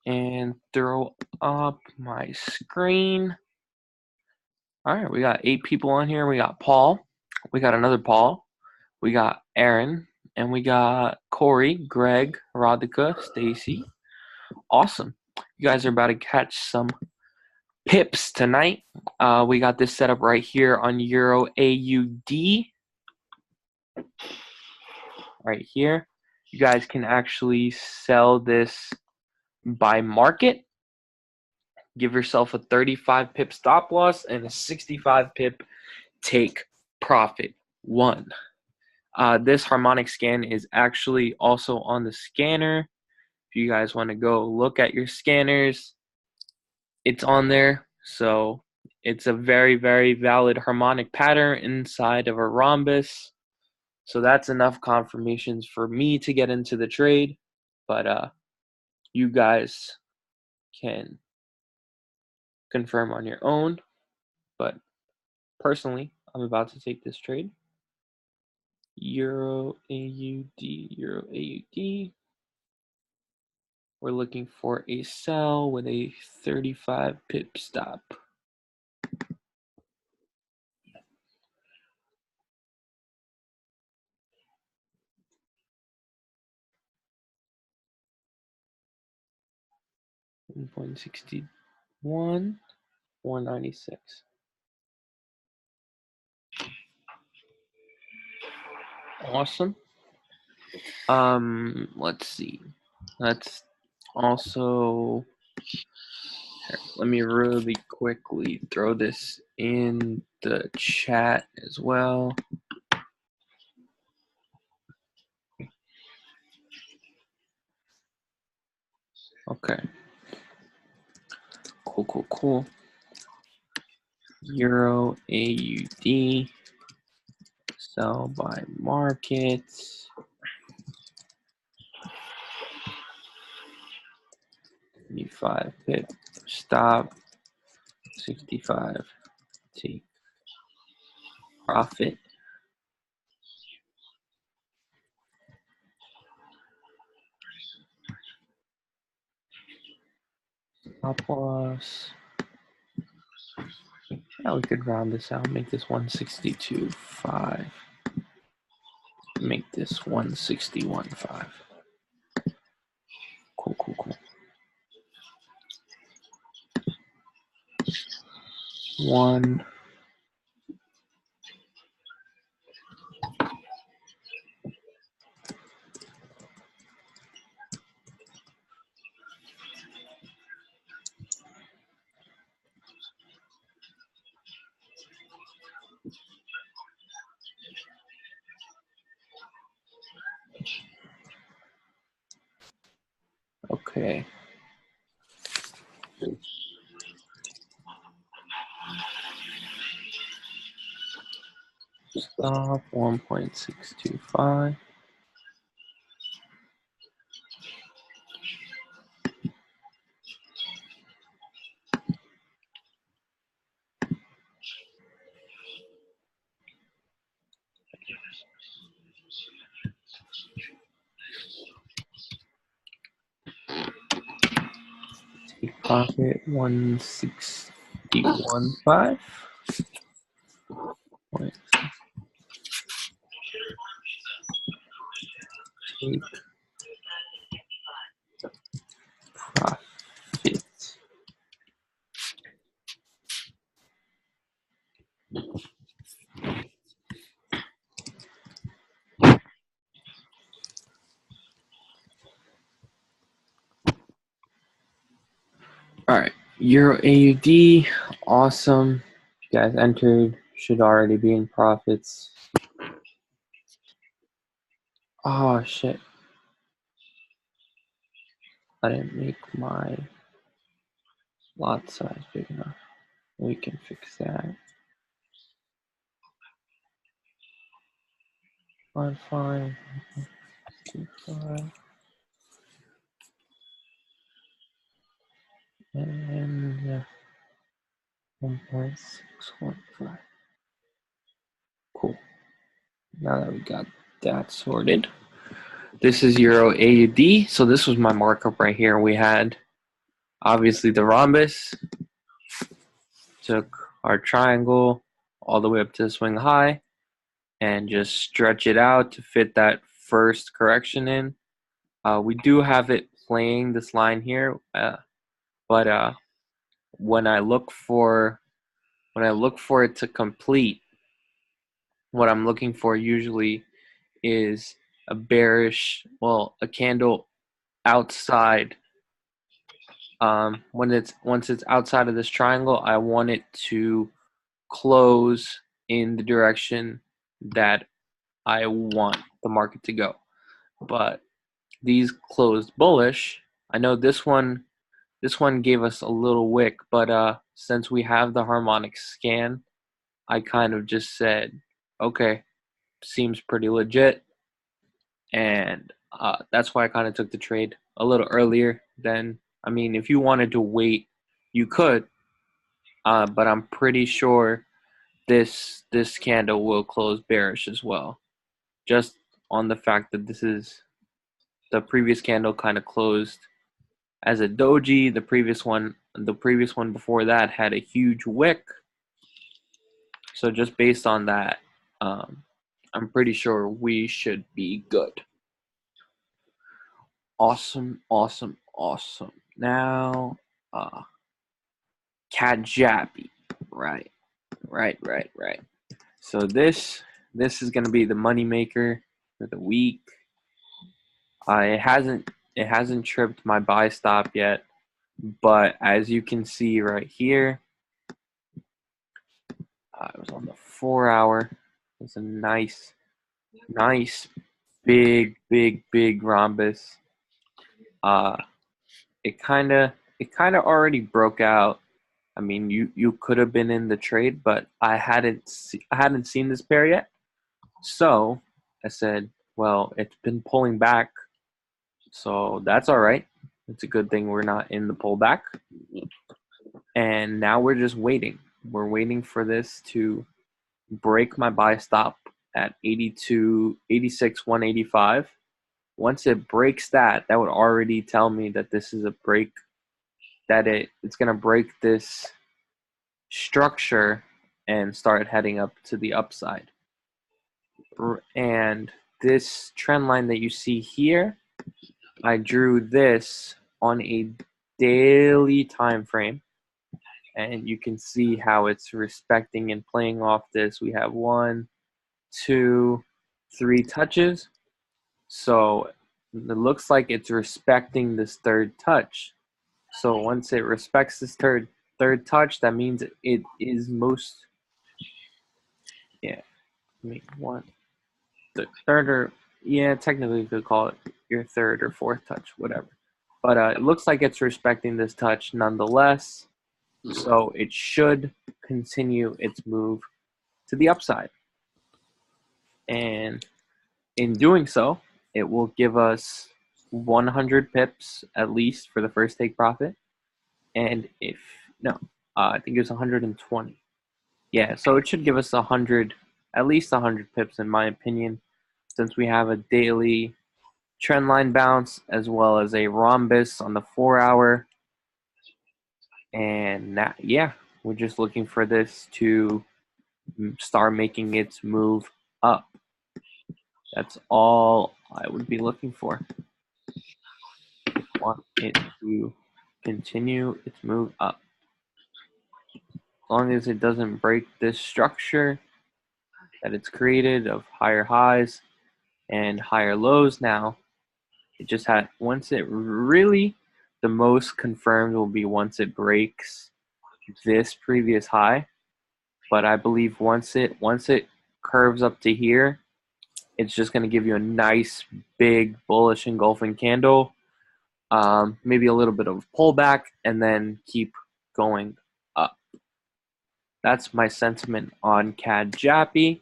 and throw up my screen. All right, we got 8 people on here. We got Paul. We got another Paul. We got Aaron. And we got Corey, Greg, Radhika, Stacy. Awesome. You guys are about to catch some pips tonight. We got this set up right here on Euro AUD. Right here. You guys can actually sell this by market. Give yourself a 35 pip stop loss and a 65 pip take profit 1. This harmonic scan is actually also on the scanner. If you guys want to go look at your scanners, it's on there. So it's a very, very valid harmonic pattern inside of a rhombus. So that's enough confirmations for me to get into the trade. But you guys can confirm on your own. But personally, I'm about to take this trade. Euro AUD, Euro AUD. We're looking for a sell with a 35 pip stop. $1.61, 196. Awesome. Let's see. Let's also, here, let me really quickly throw this in the chat as well. Okay. Cool. Euro AUD. Sell by market. $5 pip stop. 65 take profit. Stop loss. Yeah, we could round this out. Make this 162.5. Make this 161.5. Cool. 1. Okay. Stop 1.625. Take profit 161.5. Take profit. All right, Euro AUD, awesome. You guys entered, should already be in profits. Oh shit. I didn't make my lot size big enough. We can fix that. 5. 2.5. And 1.615. Cool. Now that we got that sorted, this is Euro AUD. So this was my markup right here. We had obviously the rhombus, took our triangle all the way up to the swing high, and just stretch it out to fit that first correction in. We do have it playing this line here, but when I look for it to complete, what I'm looking for usually is a candle outside. Once it's outside of this triangle, I want it to close in the direction that I want the market to go. But these closed bullish. I know this one gave us a little wick, but since we have the harmonic scan, I kind of just said, okay, seems pretty legit, and that's why I kind of took the trade a little earlier than. I mean, if you wanted to wait, you could, but I'm pretty sure this candle will close bearish as well, just on the fact that this is the previous candle kind of closed as a doji. The previous one before that had a huge wick. So just based on that, I'm pretty sure we should be good. Awesome. Now, Kajabi. Right. So this is going to be the money maker for the week. It hasn't tripped my buy stop yet, but as you can see right here, it was on the 4 hour. It's a nice big rhombus. It kind of already broke out. I mean, you could have been in the trade, but I hadn't seen this pair yet. So I said, well, it's been pulling back, so that's all right. It's a good thing we're not in the pullback. And now we're just waiting. We're waiting for this to break my buy stop at 86, 185. Once it breaks that would already tell me that this is a break, that it's going to break this structure and start heading up to the upside. And this trend line that you see here, I drew this on a daily time frame, and you can see how it's respecting and playing off this. We have 1, 2, 3 touches. So it looks like it's respecting this third touch. So once it respects this third touch, that means it is most, yeah, I mean, the third, or yeah, technically you could call it your third or fourth touch, whatever. But it looks like it's respecting this touch nonetheless. So it should continue its move to the upside. And in doing so, it will give us 100 pips at least for the first take profit. And I think it was 120. Yeah, so it should give us at least 100 pips in my opinion, since we have a daily trend line bounce as well as a rhombus on the 4 hour. And we're just looking for this to start making its move up. That's all I would be looking for. I want it to continue its move up. As long as it doesn't break this structure that it's created of higher highs and higher lows now, it just had, once it really, the most confirmed will be once it breaks this previous high. But I believe once it curves up to here, it's just going to give you a nice big bullish engulfing candle, maybe a little bit of pullback, and then keep going up. That's my sentiment on CAD Jappy.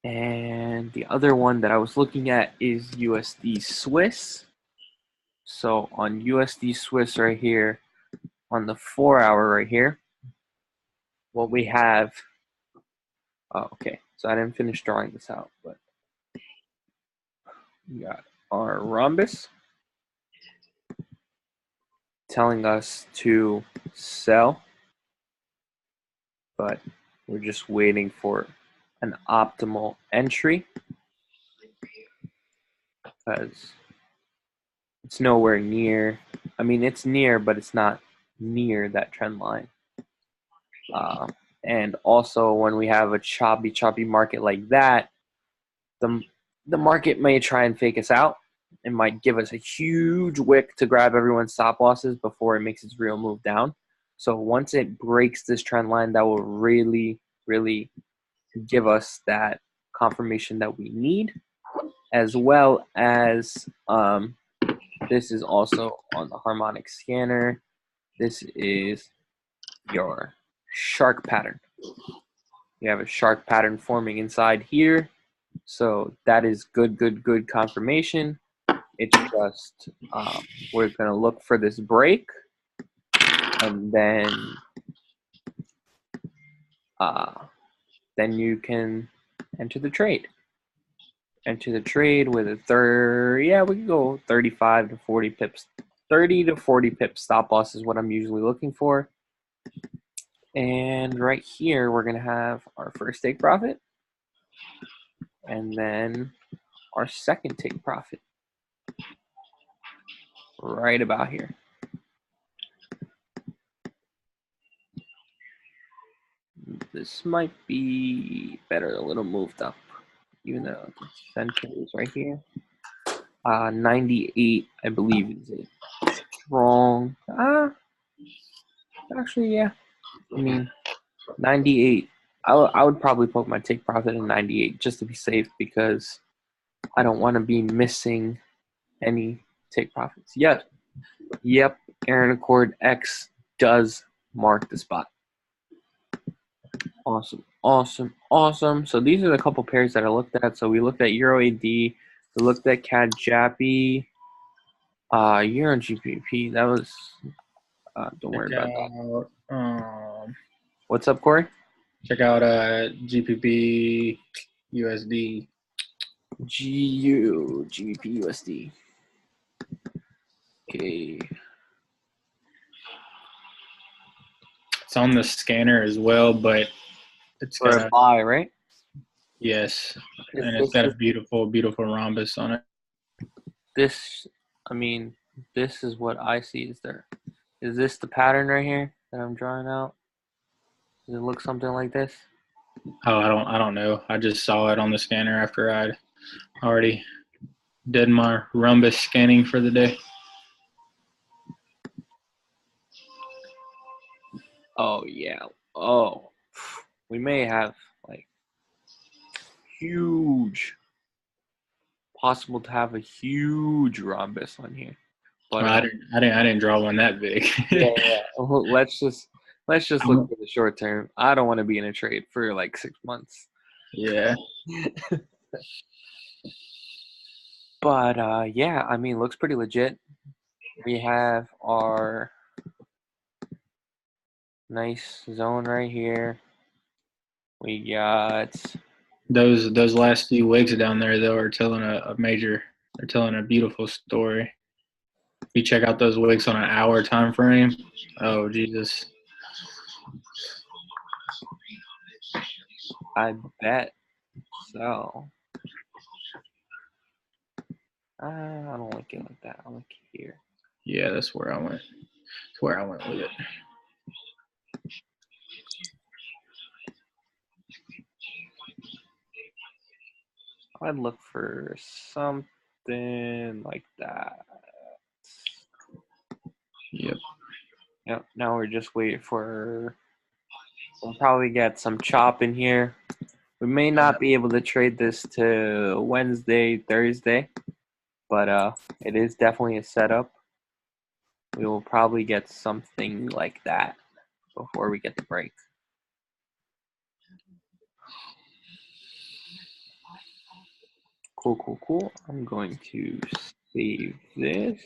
And the other one that I was looking at is USD Swiss. So on USD Swiss right here, on the 4 hour right here, what we have, okay, so I didn't finish drawing this out, but we got our rhombus, telling us to sell, but we're just waiting for an optimal entry because it's nowhere near. I mean, it's near, but it's not near that trend line. And also, when we have a choppy market like that, the market may try and fake us out. It might give us a huge wick to grab everyone's stop losses before it makes its real move down. So once it breaks this trend line, that will really, really give us that confirmation that we need, as well as this is also on the harmonic scanner. This is your shark pattern. You have a shark pattern forming inside here. So that is good confirmation. It's just we're going to look for this break, and then you can enter the trade. Enter the trade with a we can go 35 to 40 pips. 30 to 40 pips stop loss is what I'm usually looking for. And right here, we're going to have our first take profit, and then our second take profit right about here. This might be better a little moved up, even though the center is right here. 98, I believe, is a strong. Actually, yeah. I mean, 98. I would probably put my take profit in 98 just to be safe, because I don't want to be missing any take profits. Yep, Aaron Accord X does mark the spot. Awesome. So these are the couple pairs that I looked at. So we looked at Euro AD, we looked at CAD JAPI, Euro GBP. That was don't worry about that. What's up, Corey? Check out GBP USD. GBP USD. Okay. It's on the scanner as well, but it's For a buy, right? Yes, and it's got a beautiful rhombus on it. This is what I see. Is this the pattern right here that I'm drawing out? Does it look something like this? Oh, I don't know. I just saw it on the scanner after I'd already did my rhombus scanning for the day. Oh yeah. Oh, we may have possible to have a huge rhombus on here. But well, I didn't draw one that big. yeah. Let's just look for the short term. I don't want to be in a trade for like 6 months. Yeah. But yeah, I mean, looks pretty legit. We have our nice zone right here. We got those last few wicks down there though are telling they're telling a beautiful story. If you check out those wicks on an hour time frame, oh Jesus. I bet so. I don't like it like that. I like it here. Yeah, that's where I went. That's where I went with it. I'd look for something like that. Yep. Now we're just waiting for. We'll probably get some chop in here. We may not be able to trade this to Wednesday, Thursday, but it is definitely a setup. We will probably get something like that before we get the break. Cool. I'm going to save this.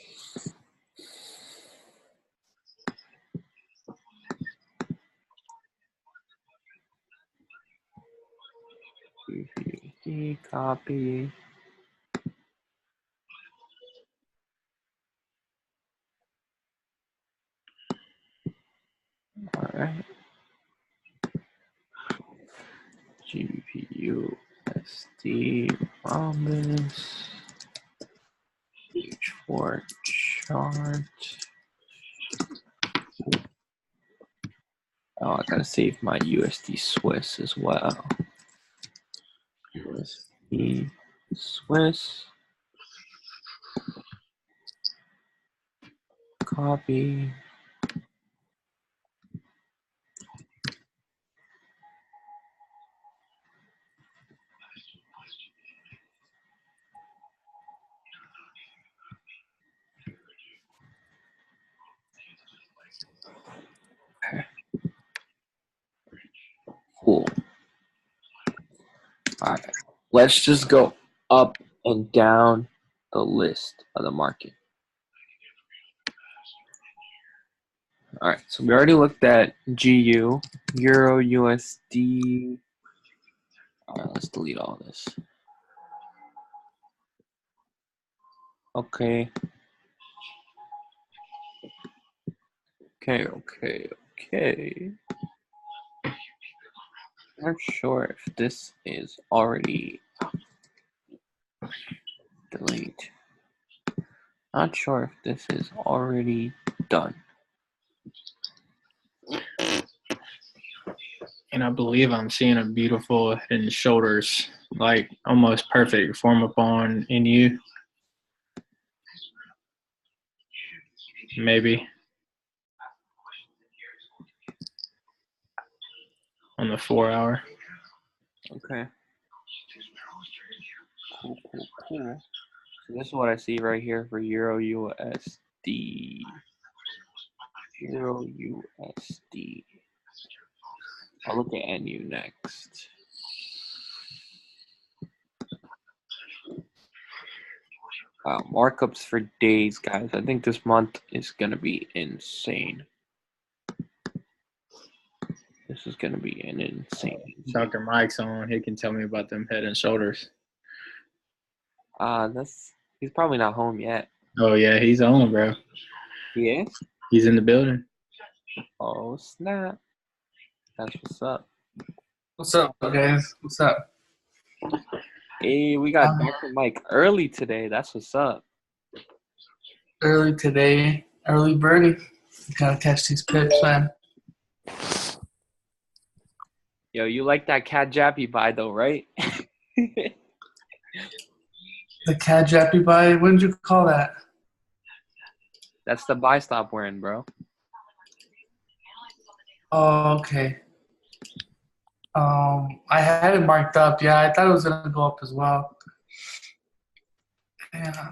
Copy. right. GBP USD Rhombus. H4 chart. Oh, I gotta save my USD Swiss as well. USD Swiss. Copy. Okay. Cool. All right. Let's just go up and down the list of the market. All right. So we already looked at GU, Euro, USD. All right. Let's delete all this. Okay. Okay. Not sure if this is already delete. Not sure if this is already done. And I believe I'm seeing a beautiful head and shoulders, like almost perfect form upon in you. Maybe on the 4 hour. Okay. Cool. So this is what I see right here for Euro USD. Euro USD. I'll look at NU next. Wow, markups for days, guys. I think this month is gonna be insane. This is gonna be an insane. Dr. Mike's on. He can tell me about them head and shoulders. He's probably not home yet. Oh yeah, he's on, bro. He is? He's in the building. Oh snap! That's what's up. What's up, guys? What's up? Hey, we got Dr. Mike early today. That's what's up. Early today, early birdie. Gotta catch these pips, man. Yo, you like that cat jappy buy though, right? The cat jappy buy. What did you call that? That's the buy stop we're in, bro. Oh, okay. I had it marked up. Yeah, I thought it was gonna go up as well. Yeah,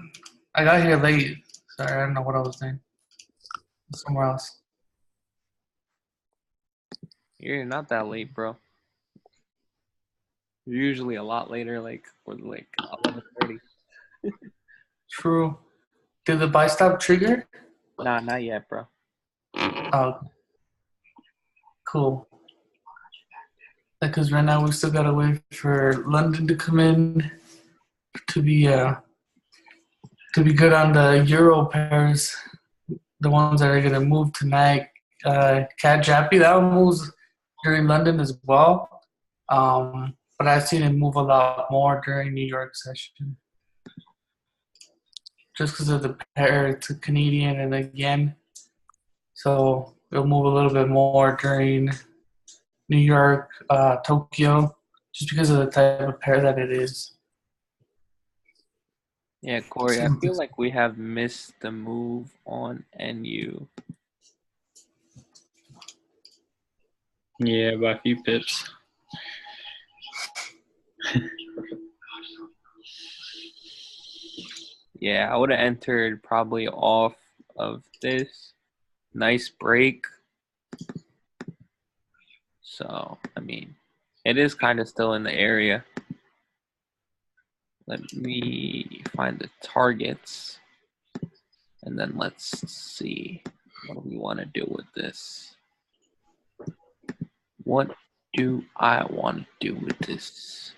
I got here late. Sorry, I don't know what I was doing. Somewhere else. You're not that late, bro. You're usually a lot later, like 11:30. True. Did the buy stop trigger? Nah, not yet, bro. Oh, cool. Because right now we still gotta wait for London to come in to be good on the Euro pairs, the ones that are gonna move tonight. Cat Jappy, that one moves during London as well, but I've seen it move a lot more during New York session, just because of the pair to Canadian and again, so it'll move a little bit more during New York, Tokyo, just because of the type of pair that it is. Yeah, Corey, I feel like we have missed the move on NU. Yeah, by a few pips. Yeah, I would have entered probably off of this. Nice break. So, I mean, it is kind of still in the area. Let me find the targets. And then let's see what do we want to do with this. What do I want to do with this?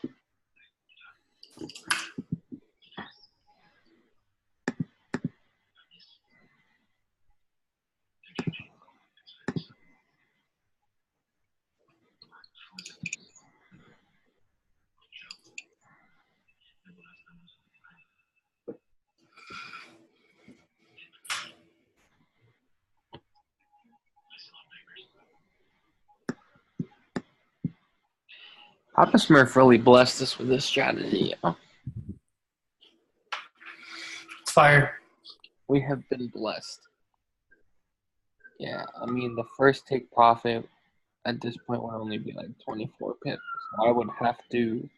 Papa Smurf really blessed us with this strategy. It's fire. We have been blessed. Yeah, I mean, the first take profit at this point would only be like 24 pips. So I would have to.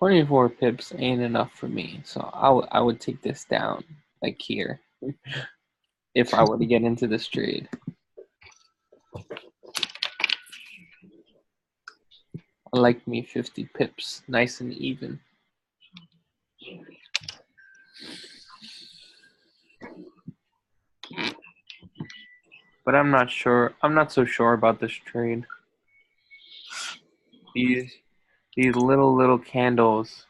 24 pips ain't enough for me. So I would take this down, like here, if I were to get into this trade. I like me 50 pips, nice and even. But I'm not sure. I'm not so sure about this trade. These little candles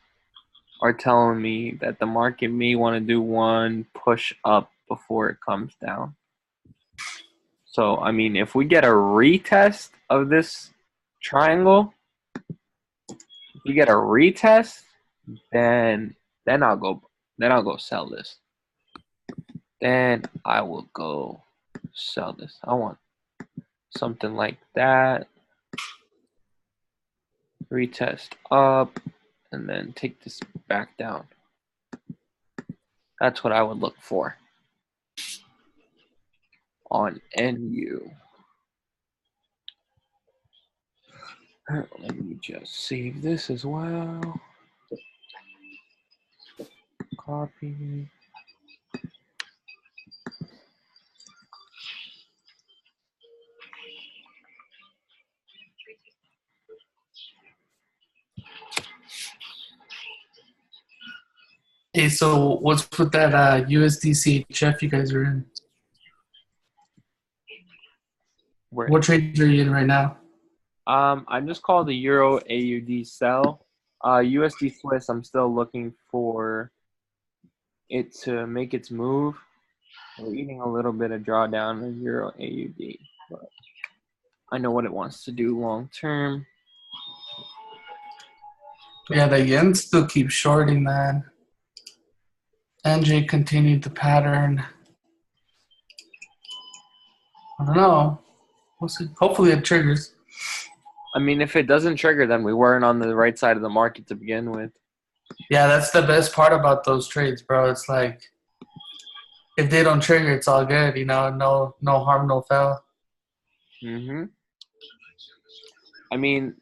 are telling me that the market may want to do one push up before it comes down. So, I mean, if we get a retest of this triangle, if we get a retest, then I'll go sell this. Then I will go sell this. I want something like that. Retest up and then take this back down. That's what I would look for on NU. Let me just save this as well. Copy. Hey, so what's with that USD CHF you guys are in? What trades are you in right now? I just called the Euro AUD sell. USD Swiss, I'm still looking for it to make its move. We're eating a little bit of drawdown in Euro AUD, but I know what it wants to do long term. Yeah, the yen still keeps shorting, man. NJ continued the pattern. I don't know. We'll see. Hopefully it triggers. I mean, if it doesn't trigger, then we weren't on the right side of the market to begin with. Yeah, that's the best part about those trades, bro. It's like if they don't trigger, it's all good. You know, no harm, no foul. Mhm. I mean,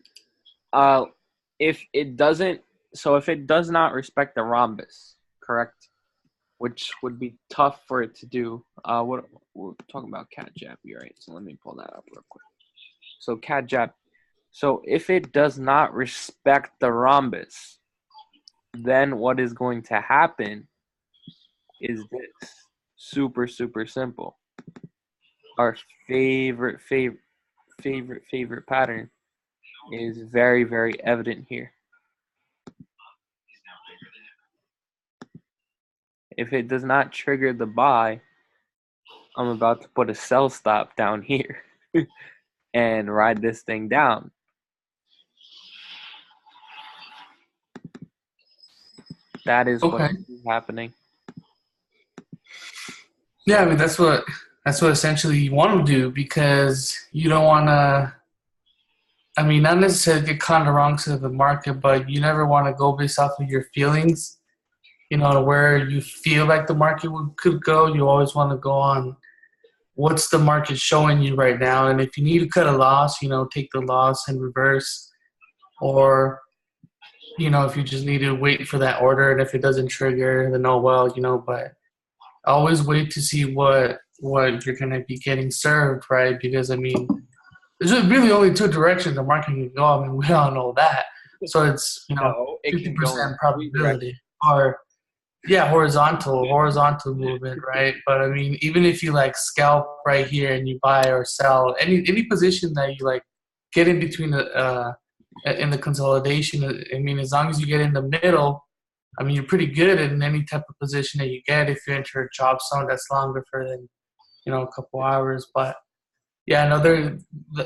if it doesn't, so if it does not respect the rhombus, correct? Which would be tough for it to do. What we're talking about cat jappy, right? So let me pull that up real quick. So cat jap. So if it does not respect the rhombus, then what is going to happen is this. Super, super simple. Our favorite pattern is very, very evident here. If it does not trigger the buy, I'm about to put a sell stop down here and ride this thing down. That is Okay. what's happening. Yeah, I mean that's what essentially you want to do because you don't want to. I mean, not necessarily get caught on the wrong side of the market, but you never want to go based off of your feelings. You know, where you feel like the market could go. You always want to go on what's the market showing you right now, and if you need to cut a loss, you know, take the loss and reverse, or you know, if you just need to wait for that order, and if it doesn't trigger, then oh well, you know, but always wait to see what you're going to be getting served, right? Because I mean, there's really only two directions the market can go. I mean, we all know that. So it's, you know, No, it can go in 50% probability, or yeah, horizontal movement, right? But I mean, even if you like scalp right here and you buy or sell any position that you like get in between the in the consolidation, I mean, as long as you get in the middle, I mean, you're pretty good in any type of position that you get if you enter a job zone that's longer for than, you know, a couple hours. But yeah, no,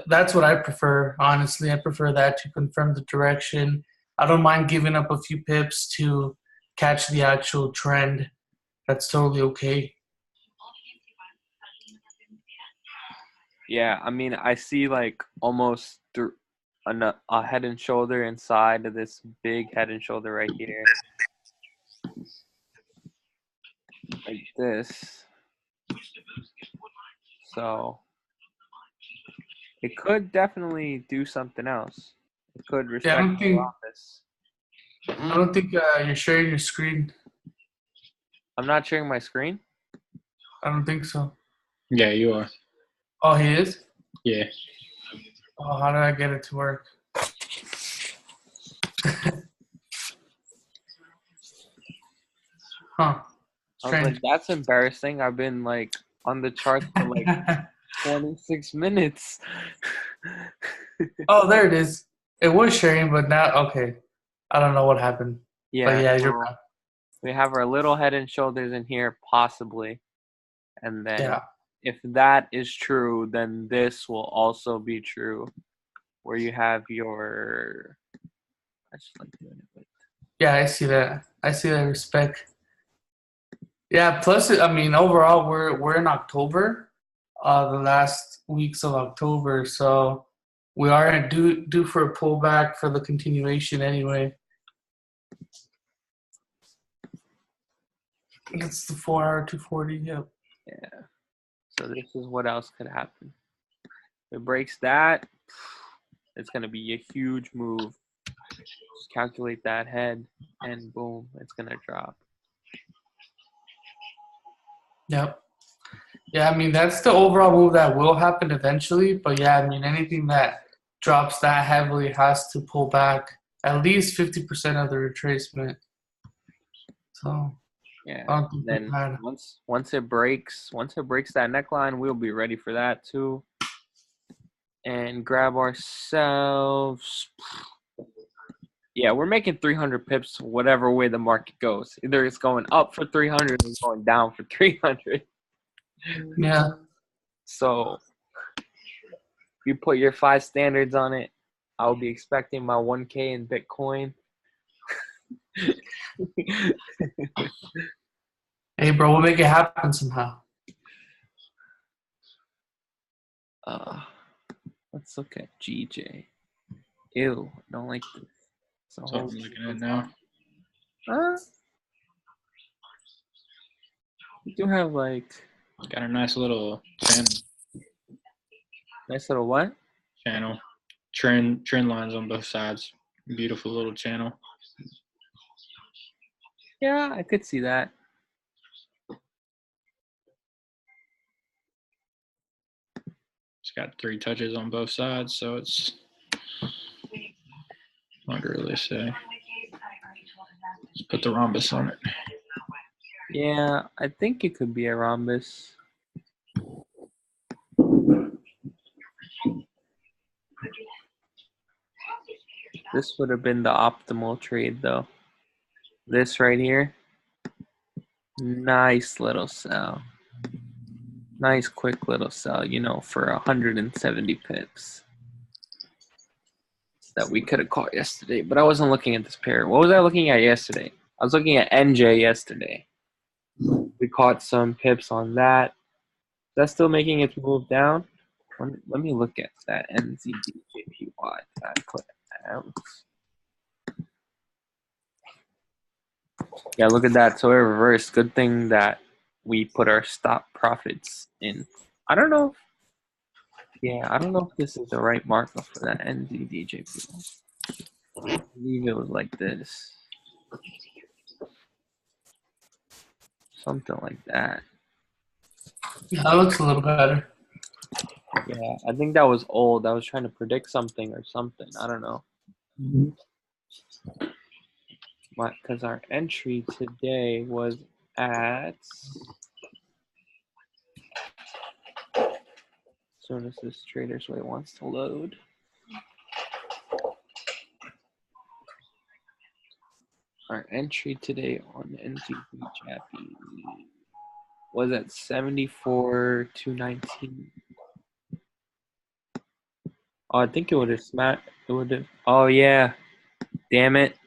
that's what I prefer. Honestly, I prefer that to confirm the direction. I don't mind giving up a few pips to catch the actual trend. That's totally okay. Yeah, I mean, I see like almost a head and shoulder inside of this big head and shoulder right here. Like this. So it could definitely do something else. It could Yeah, respect the Rhombus. I don't think you're sharing your screen. I'm not sharing my screen. I don't think so. Yeah, you are. Oh, he is? Yeah. Oh, how did I get it to work? Huh. I was like, that's embarrassing. I've been like on the charts for like 26 minutes. Oh, there it is. It was sharing, but now, okay. I don't know what happened. Yeah, but yeah, so you're right. we have our little head and shoulders in here, possibly. And then Yeah. if that is true, then this will also be true, where you have your. I just like doing it with. Yeah, I see that. I see that respect. Yeah. Plus, I mean, overall, we're in October, the last weeks of October, so we are due for a pullback for the continuation anyway. It's the 4-hour 240. Yep. Yeah. So this is what else could happen. If it breaks that, it's gonna be a huge move. Just calculate that head, and boom, it's gonna drop. Yep. Yeah, I mean, that's the overall move that will happen eventually. But yeah, I mean, anything that drops that heavily has to pull back at least 50% of the retracement. So Yeah. I don't think Then once it breaks that neckline, we'll be ready for that too. And grab ourselves. Yeah, we're making 300 pips whatever way the market goes. Either it's going up for 300 or it's going down for 300. Yeah. So if you put your 5 standards on it, I'll be expecting my 1K in Bitcoin. Hey, bro, we'll make it happen somehow. Let's look at GJ. Ew, I don't like this. So I'm looking at now. You do have like Got a nice little channel. Nice little what? Channel. Trend lines on both sides. Beautiful little channel. Yeah, I could see that. It's got 3 touches on both sides, so it's hard to really say. Let's put the rhombus on it. Yeah, I think it could be a rhombus. This would have been the optimal trade, though. This right here. Nice little sell. Nice quick little sell, for 170 pips. That we could have caught yesterday. But I wasn't looking at this pair. What was I looking at yesterday? I was looking at NJ yesterday. We caught some pips on that. Is that still making its move down? Let me look at that NZDJPY that I put out. Yeah, look at that. So it reversed. Good thing that we put our stop profits in. I don't know. I don't know if this is the right markup for that NZDJPY. I believe it was like this. Something like that. Yeah, that looks a little better. Yeah, I think that was old. I was trying to predict something or something. I don't know. Because our entry today was at. As soon as this Trader's Way wants to load. Our entry today on NZB Chappy was at 74,219. Oh, I think it would have smacked. It would have. Oh yeah, damn it!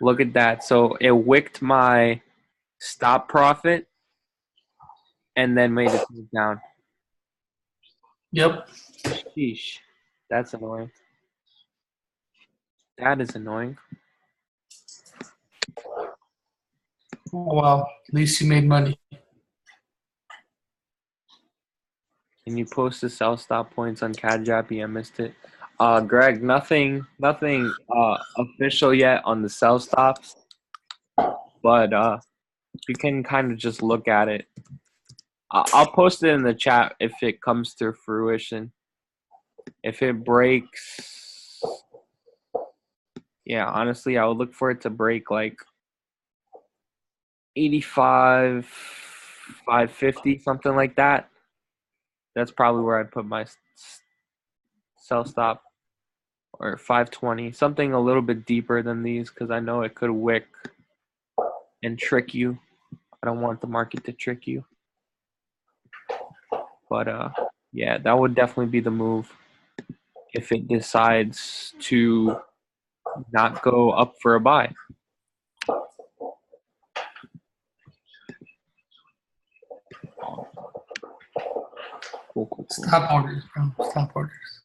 Look at that. So it wicked my stop profit, and then made it move down. Yep. Sheesh. That's annoying. That is annoying. Oh, well, at least you made money. Can you post the sell stop points on CAD-JAPY? I missed it. Greg, nothing official yet on the sell stops, but you can kind of just look at it. I'll post it in the chat if it comes to fruition. If it breaks, yeah, honestly, I would look for it to break like 85, 550, something like that. That's probably where I'd put my sell stop, or 520, something a little bit deeper than these, because I know it could wick and trick you. I don't want the market to trick you. But yeah, that would definitely be the move if it decides to not go up for a buy. Cool. Stop orders, bro. Stop orders.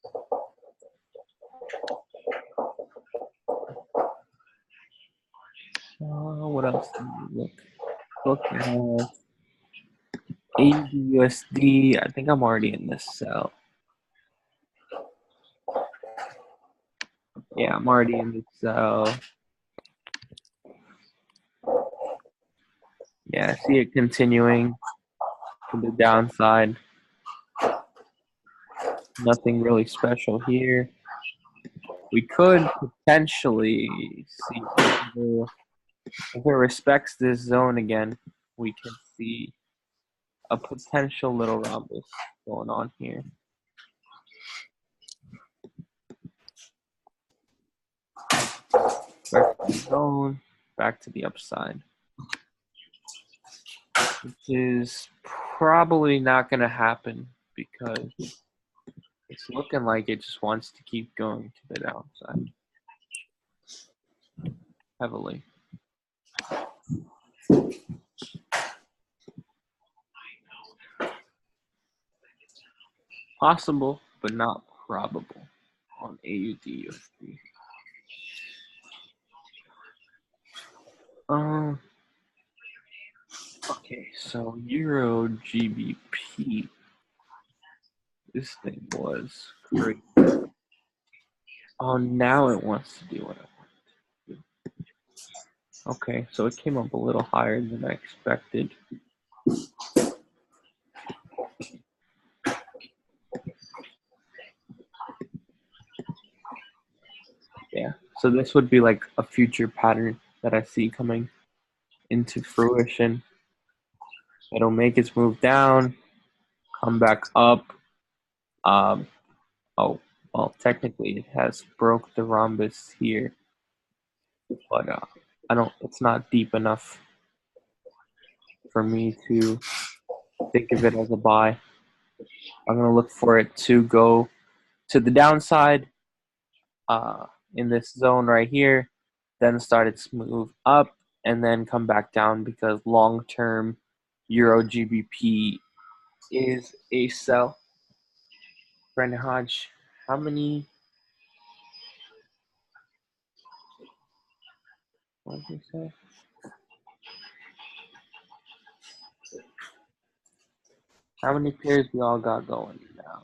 What else did we look at? AUSD. I think I'm already in this sell. Yeah, I'm already in this sell. Yeah, I see it continuing to the downside. Nothing really special here. We could potentially see if it respects this zone again. We can see a potential little rhombus going on here. Back to the zone, back to the upside, which is probably not going to happen because it's looking like it just wants to keep going to the downside heavily. Possible, but not probable on AUD/USD. Okay, so Euro GBP. This thing was great. Oh, now it wants to do what I want it to do. Okay, so it came up a little higher than I expected. Yeah, so this would be like a future pattern that I see coming into fruition. It'll make its move down, come back up. Oh, well, technically it has broke the rhombus here, but it's not deep enough for me to think of it as a buy. I'm gonna look for it to go to the downside in this zone right here, then start its move up, and then come back down because long-term Euro GBP is a sell. Brandon Hodge, how many? What did he say? How many pairs we all got going now?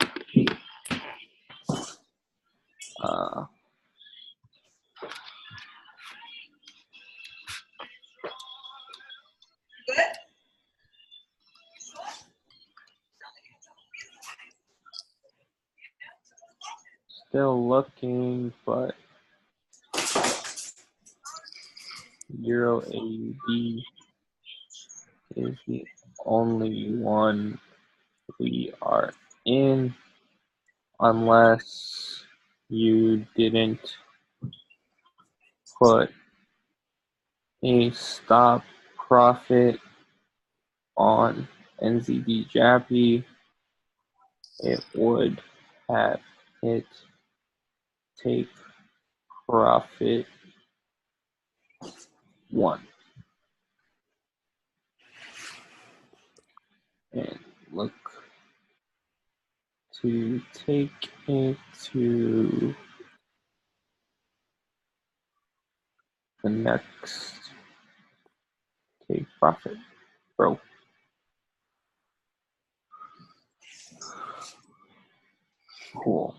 Still looking, but Euro AUD is the only one we are in, unless you didn't put a stop profit on NZD JAPY, it would have hit take profit 1 and look to take it to the next take profit, bro. Cool.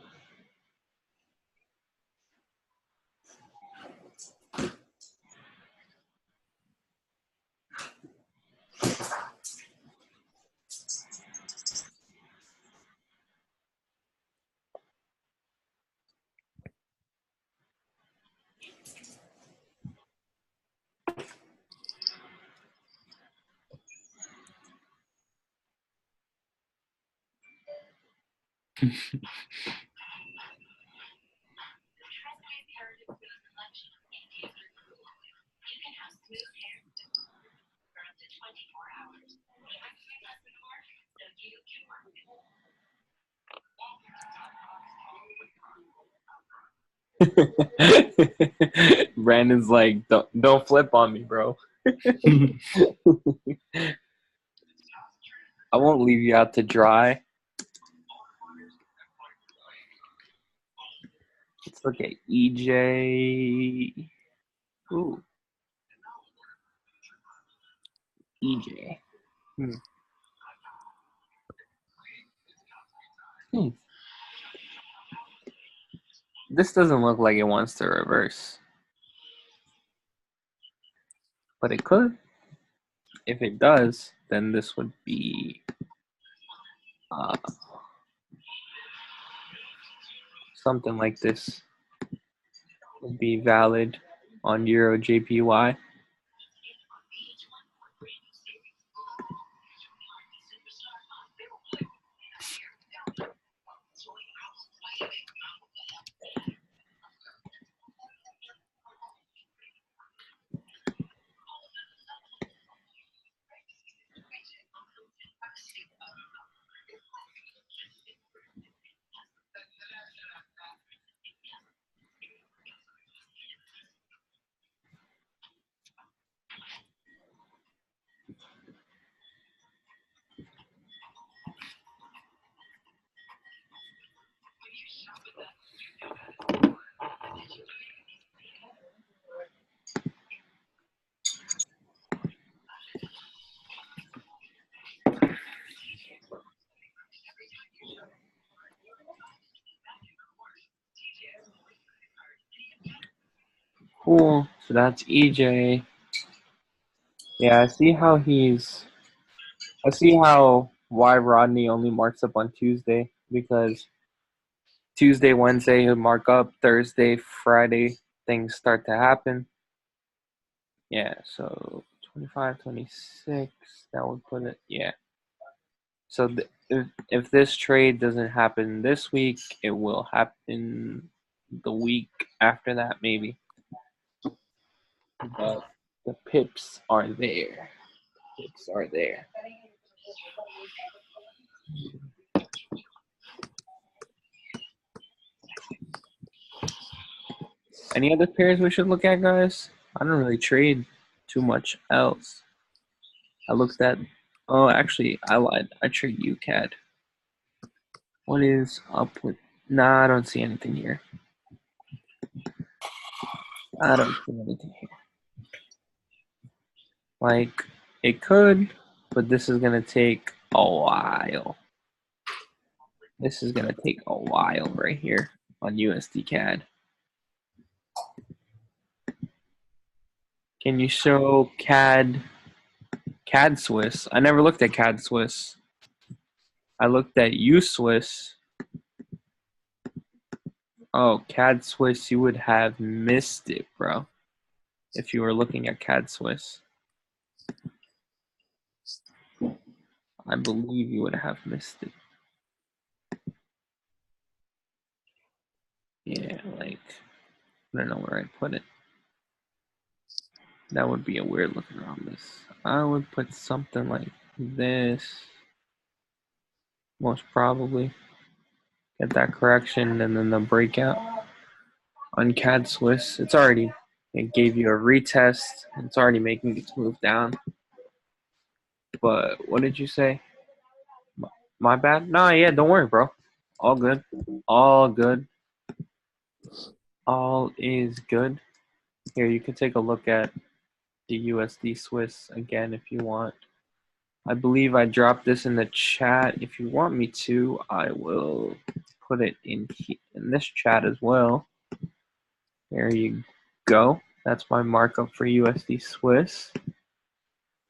Brandon's like, don't flip on me, bro. I won't leave you out to dry. Let's look at EJ. Ooh. EJ. This doesn't look like it wants to reverse. But it could. If it does, then this would be something like this would be valid on Euro JPY. Cool. So that's EJ. Yeah, I see how why Rodney only marks up on Tuesday, because Tuesday, Wednesday he'll mark up, Thursday, Friday things start to happen. Yeah, so 25, 26, that would put it, yeah. So if this trade doesn't happen this week, it will happen the week after that, maybe. But the pips are there. Pips are there. Any other pairs we should look at, guys? I don't really trade too much else. I looked at. Oh, actually, I lied. I trade UCAD. What is up with? Nah, I don't see anything here. I don't see anything here. Like, it could, but this is gonna take a while. This is gonna take a while right here on USD CAD. Can you show CAD Swiss? I never looked at CAD Swiss. I looked at USwiss. Oh, CAD Swiss, you would have missed it, bro. If you were looking at CAD Swiss. I believe you would have missed it. Yeah, like, I don't know where I put it. That would be a weird looking Rhombus. I would put something like this. Most probably. Get that correction and then the breakout. On CAD Swiss, it gave you a retest. It's already making its move down. But what did you say? My bad? No, yeah, don't worry, bro. All good. All good. All is good. Here, you can take a look at the USD Swiss again if you want. I believe I dropped this in the chat. If you want me to, I will put it in this chat as well. There you go. That's my markup for USD Swiss.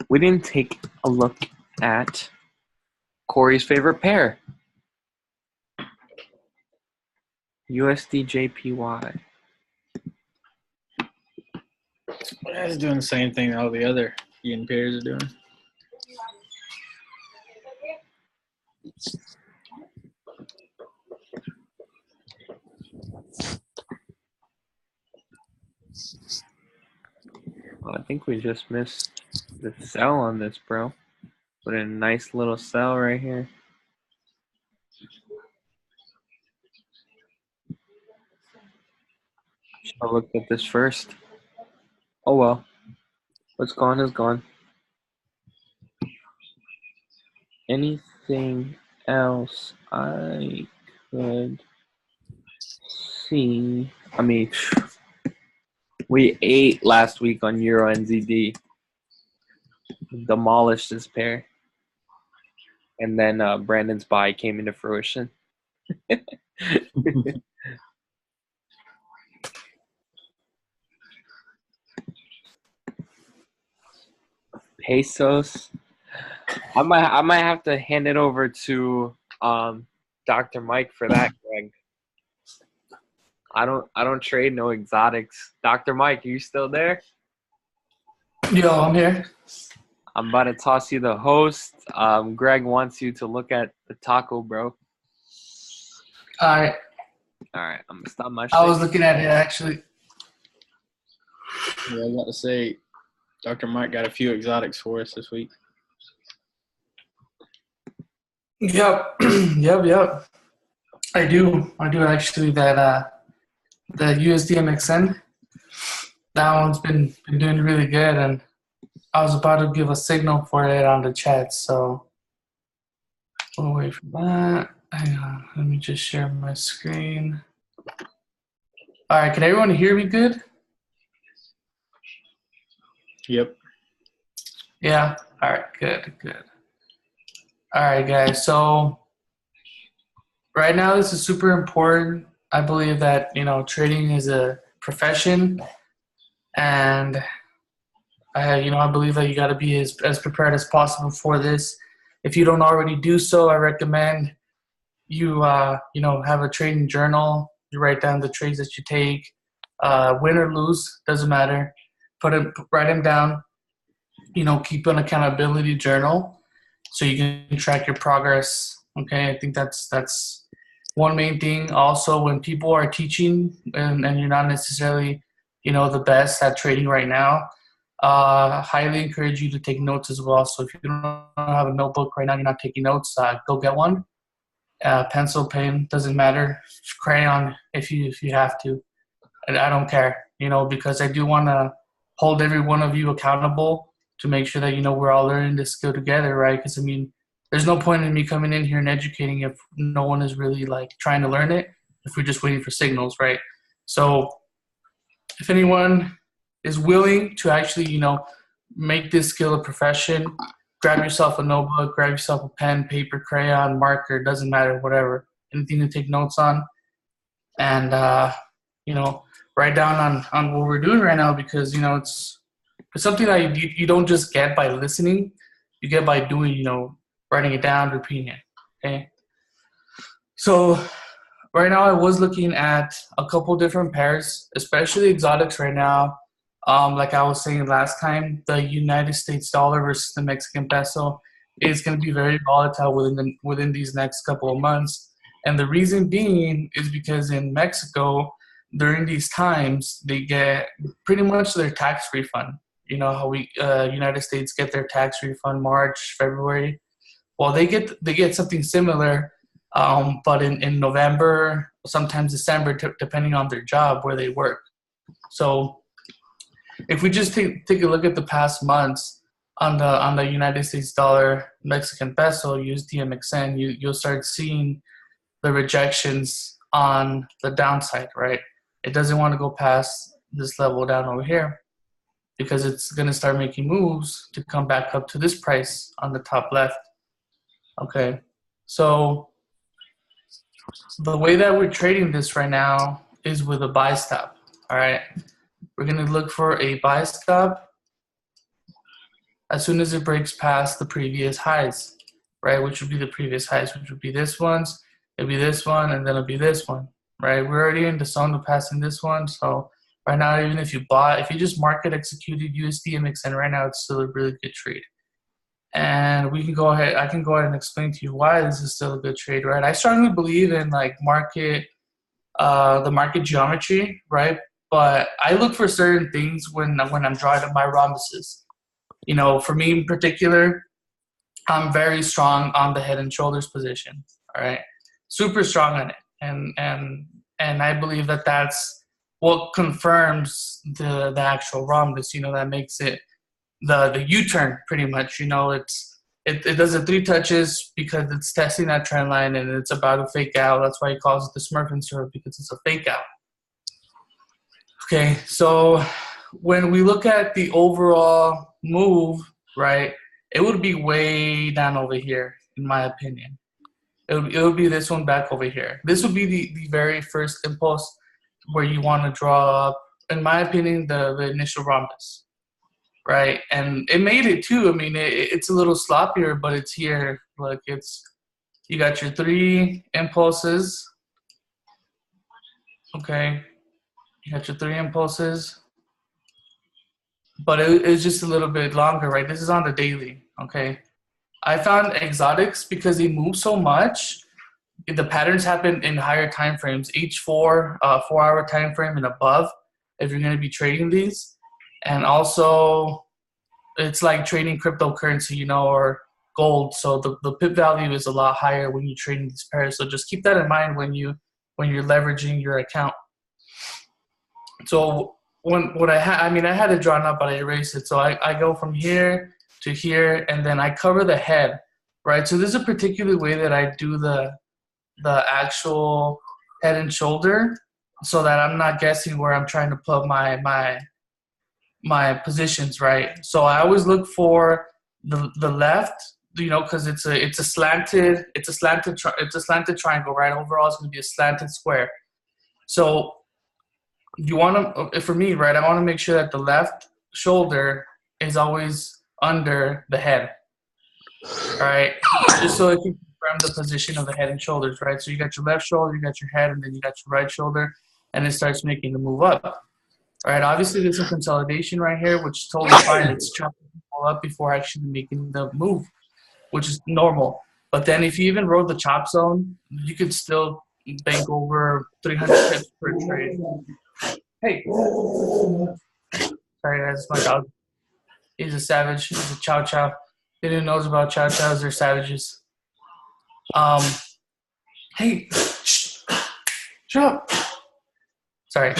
We didn't take a look at Corey's favorite pair. USD JPY. It's doing the same thing all the other yen pairs are doing. Well, I think we just missed the sell on this, bro. Put in a nice little sell right here. Should have looked at this first. Oh well. What's gone is gone. Anything else I could see? I mean, we ate last week on Euro NZD. Demolished this pair. And then Brandon's buy came into fruition. Pesos. I might have to hand it over to Dr. Mike for that, Greg. I don't trade no exotics. Dr. Mike, are you still there? Yo, I'm here. I'm about to toss you the host. Greg wants you to look at the taco, bro. All right. All right, I'm gonna stop my shit. I was looking at it actually. Yeah, I was about to say, Dr. Mike got a few exotics for us this week. Yep. yep. I do actually that the USDMXN. That one's been doing really good, and I was about to give a signal for it on the chat, so we'll wait for that. Hang on, let me just share my screen. All right, can everyone hear me good? Yep. Yeah. All right. Good. All right, guys. So right now, this is super important. I believe that trading is a profession, and I believe that you got to be as prepared as possible for this. If you don't already do so, I recommend you have a trading journal. You write down the trades that you take, win or lose, doesn't matter. Write them down. Keep an accountability journal so you can track your progress. Okay, I think that's one main thing. Also, when people are teaching and you're not necessarily the best at trading right now, highly encourage you to take notes as well. So if you don't have a notebook right now, you're not taking notes, go get one. Pencil, pen, doesn't matter. Crayon if you have to. And I don't care, because I do want to hold every one of you accountable to make sure that we're all learning this skill together, right? Because there's no point in me coming in here and educating if no one is really trying to learn it, if we're just waiting for signals, right? So if anyone is willing to actually make this skill a profession, grab yourself a notebook, grab yourself a pen, paper, crayon, marker, doesn't matter, whatever, anything to take notes on, and write down on what we're doing right now, because it's something that you don't just get by listening, you get by doing, writing it down, repeating it. Okay. So right now I was looking at a couple different pairs, especially exotics right now. Like I was saying last time, the United States dollar versus the Mexican peso is going to be very volatile within these next couple of months. And the reason being is because in Mexico, during these times, they get pretty much their tax refund. You know how we United States get their tax refund March, February. Well, they get something similar, but in November, sometimes December, depending on their job where they work. So if we just take a look at the past months on the United States dollar, Mexican peso, USDMXN, you'll start seeing the rejections on the downside, right? It doesn't want to go past this level down over here because it's going to start making moves to come back up to this price on the top left. Okay, so the way that we're trading this right now is with a buy stop. All right, we're going to look for a buy stop as soon as it breaks past the previous highs, right? Which would be the previous highs, which would be this one's, it'll be this one, and then it'll be this one, right? We're already in the zone of passing this one, so right now, even if you bought, if you just market executed USD MXN right now, it's still a really good trade. And we can go ahead, I can go ahead and explain to you why this is still a good trade, right? I strongly believe in like market, the market geometry, right? But I look for certain things when I'm drawing up my rhombuses. You know, for me in particular, I'm very strong on the head and shoulders position, all right? Super strong on it. And I believe that that's what confirms the actual rhombus, you know, that makes it the U-turn pretty much. You know, it does the 3 touches because it's testing that trend line and it's about to fake out. That's why he calls it the Smurf and Surf, because it's a fake out. Okay, so when we look at the overall move, right, it would be way down over here, in my opinion. It would be this one back over here. This would be the very first impulse where you want to draw up, in my opinion, the initial rhombus, right? And it made it too. I mean, it's a little sloppier, but it's here. Look, you got your 3 impulses. Okay, you got your 3 impulses, but it's just a little bit longer, right? This is on the daily, okay? I found exotics because they move so much. The patterns happen in higher time frames, each 4-hour time frame and above, if you're going to be trading these. And also, it's like trading cryptocurrency, you know, or gold. So the pip value is a lot higher when you're trading these pairs. So just keep that in mind when you're leveraging your account. So I had it drawn up, but I erased it. So I go from here to here, and then I cover the head, right? So this is a particular way that I do the actual head and shoulder, so that I'm not guessing where I'm trying to put my positions, right? So I always look for the left, you know, because it's a slanted triangle, right? Overall, it's going to be a slanted square. So you want to, for me, right, I want to make sure that the left shoulder is always under the head, all right? Just so it can confirm the position of the head and shoulders, right? So you got your left shoulder, you got your head, and then you got your right shoulder, and it starts making the move up. All right, obviously there's a consolidation right here, which is totally fine. It's chopping people up before actually making the move, which is normal. But then if you even rode the chop zone, you could still bank over 300 pips per trade. Hey. Sorry guys, it's my dog. He's a savage. He's a chow chow. Anyone knows about chow chows, they're savages. Hey, shut up. Sorry.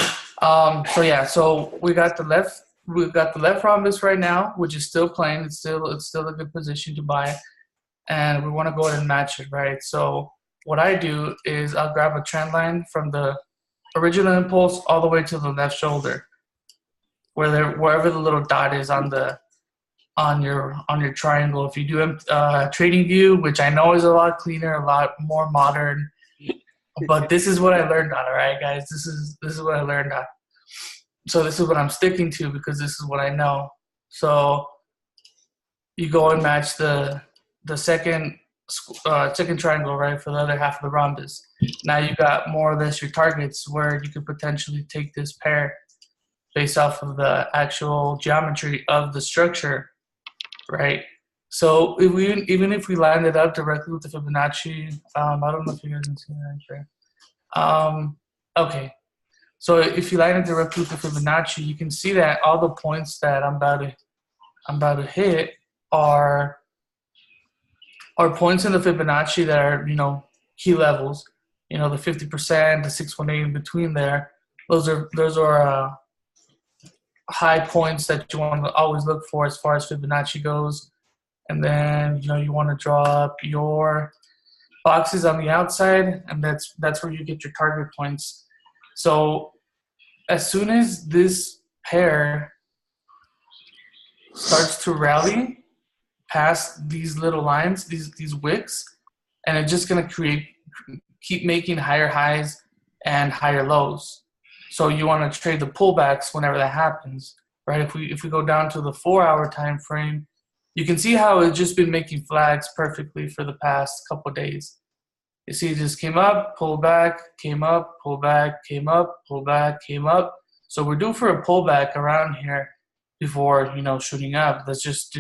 So yeah, so we got the left rhombus right now, which is still playing. It's still a good position to buy, and we want to go ahead and match it, right? So what I do is I'll grab a trend line from the original impulse all the way to the left shoulder, wherever the little dot is on your triangle. If you do trading view, which I know is a lot cleaner, a lot more modern. But this is what I learned on, all right, guys? This is what I learned on. So this is what I'm sticking to because this is what I know. So you go and match the second triangle, right, for the other half of the rhombus. Now you got more or less your targets where you could potentially take this pair based off of the actual geometry of the structure, right? So even if we lined it up directly with the Fibonacci, I don't know if you guys can see that right. Okay, so if you line it directly with the Fibonacci, you can see that all the points that I'm about to hit are points in the Fibonacci that are, you know, key levels. You know, the 50%, the 618 in between there. Those are high points that you want to always look for as far as Fibonacci goes. And then, you know, you want to draw up your boxes on the outside, and that's where you get your target points. So as soon as this pair starts to rally past these little lines, these wicks, and it's just gonna keep making higher highs and higher lows. So you want to trade the pullbacks whenever that happens, right? If we go down to the 4-hour time frame, you can see how it's just been making flags perfectly for the past couple of days. You see, it just came up, pulled back, came up, pulled back, came up, pulled back, came up. So we're due for a pullback around here before, shooting up. That's just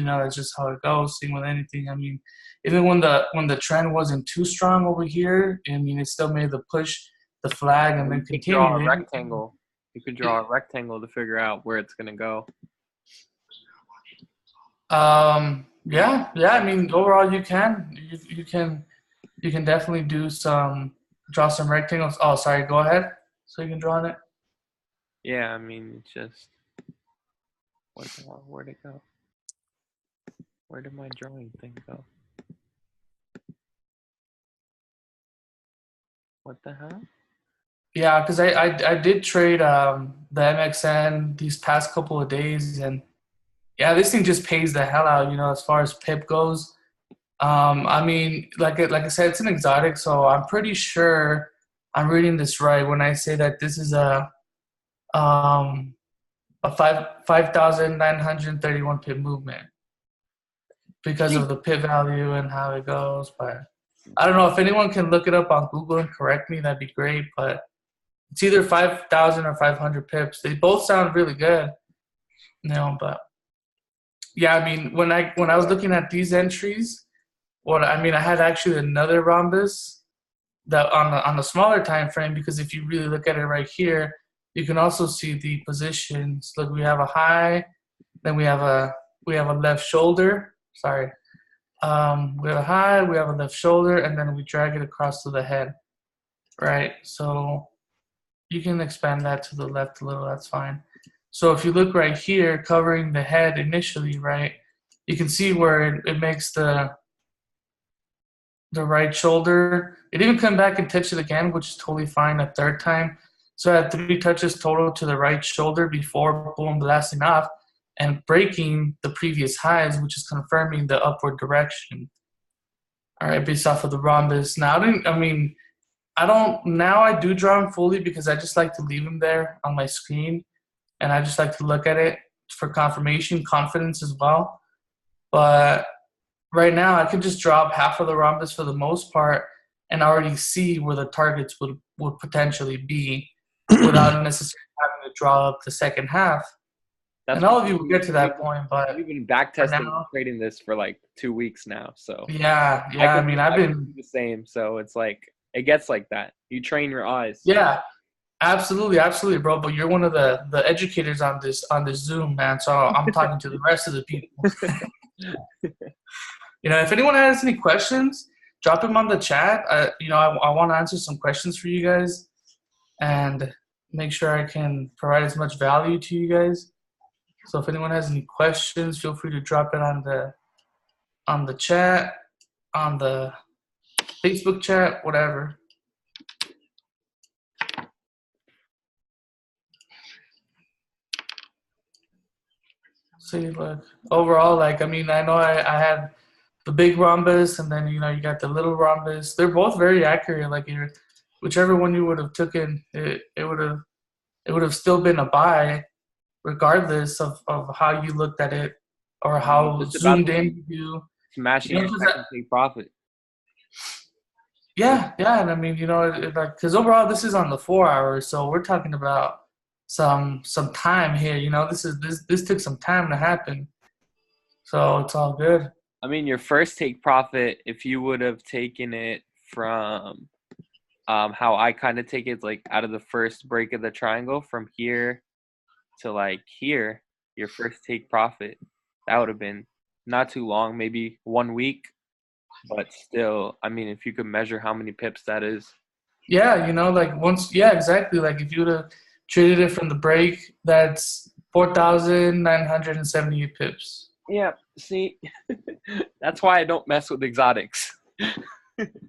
how it goes. Same with anything. I mean, even when the trend wasn't too strong over here, I mean, it still made the push, the flag, and then You could draw a continued. rectangle. You could draw a rectangle to figure out where it's gonna go. Yeah. I mean, overall, you can definitely draw some rectangles. Oh, sorry. Go ahead. So you can draw on it. Yeah, I mean, just where'd it go? Where did my drawing thing go? What the hell? Yeah, because I did trade the MXN these past couple of days, and yeah, this thing just pays the hell out, as far as pip goes. I mean, like I said, it's an exotic, so I'm pretty sure I'm reading this right when I say that this is a 5,931 pip movement because of the pip value and how it goes. But I don't know if anyone can look it up on Google and correct me, that'd be great. But it's either 5,000 or 500 pips. They both sound really good, but yeah, I mean, when I was looking at these entries, I had actually another rhombus that on the smaller time frame, because if you really look at it right here, you can also see the positions. Look, we have a high, then we have a left shoulder. Sorry, we have a high, we have a left shoulder, and then we drag it across to the head, right? So you can expand that to the left a little. That's fine. So if you look right here, covering the head initially, right, you can see where it makes the right shoulder. It didn't come back and touch it again, which is totally fine a third time. So I had 3 touches total to the right shoulder before boom blasting off and breaking the previous highs, which is confirming the upward direction. All right, based off of the rhombus. Now, I do draw them fully because I just like to leave them there on my screen, and I just like to look at it for confirmation, confidence as well. But right now, I could just draw up half of the rhombus for the most part and already see where the targets would potentially be without necessarily having to draw up the second half. And all of you will get to that point, but we've been backtesting and trading this for like 2 weeks now. So yeah. I've been do the same. So it's like it gets like that. You train your eyes. Yeah, absolutely, bro. But you're one of the educators on this Zoom, man. So I'm talking to the rest of the people. If anyone has any questions, drop them on the chat. I want to answer some questions for you guys and make sure I can provide as much value to you guys. So if anyone has any questions, feel free to drop it on the chat, on the Facebook chat, whatever. See, look, overall, I know I had the big rhombus, and then you got the little rhombus. They're both very accurate. Like whichever one you would have taken, it would have still been a buy, regardless of how you looked at it or how zoomed in you. Smashing your second take profit. Yeah, and because overall this is on the 4 hours, so we're talking about some time here. This took some time to happen, so it's all good. I mean, your first take profit, if you would have taken it from how I kind of take it, like out of the first break of the triangle from here to like here, your first take profit, that would have been not too long, maybe 1 week, but still, I mean, if you could measure how many pips that is. Yeah, exactly. Like if you would have traded it from the break, that's 4,978 pips. Yeah, see, that's why I don't mess with exotics.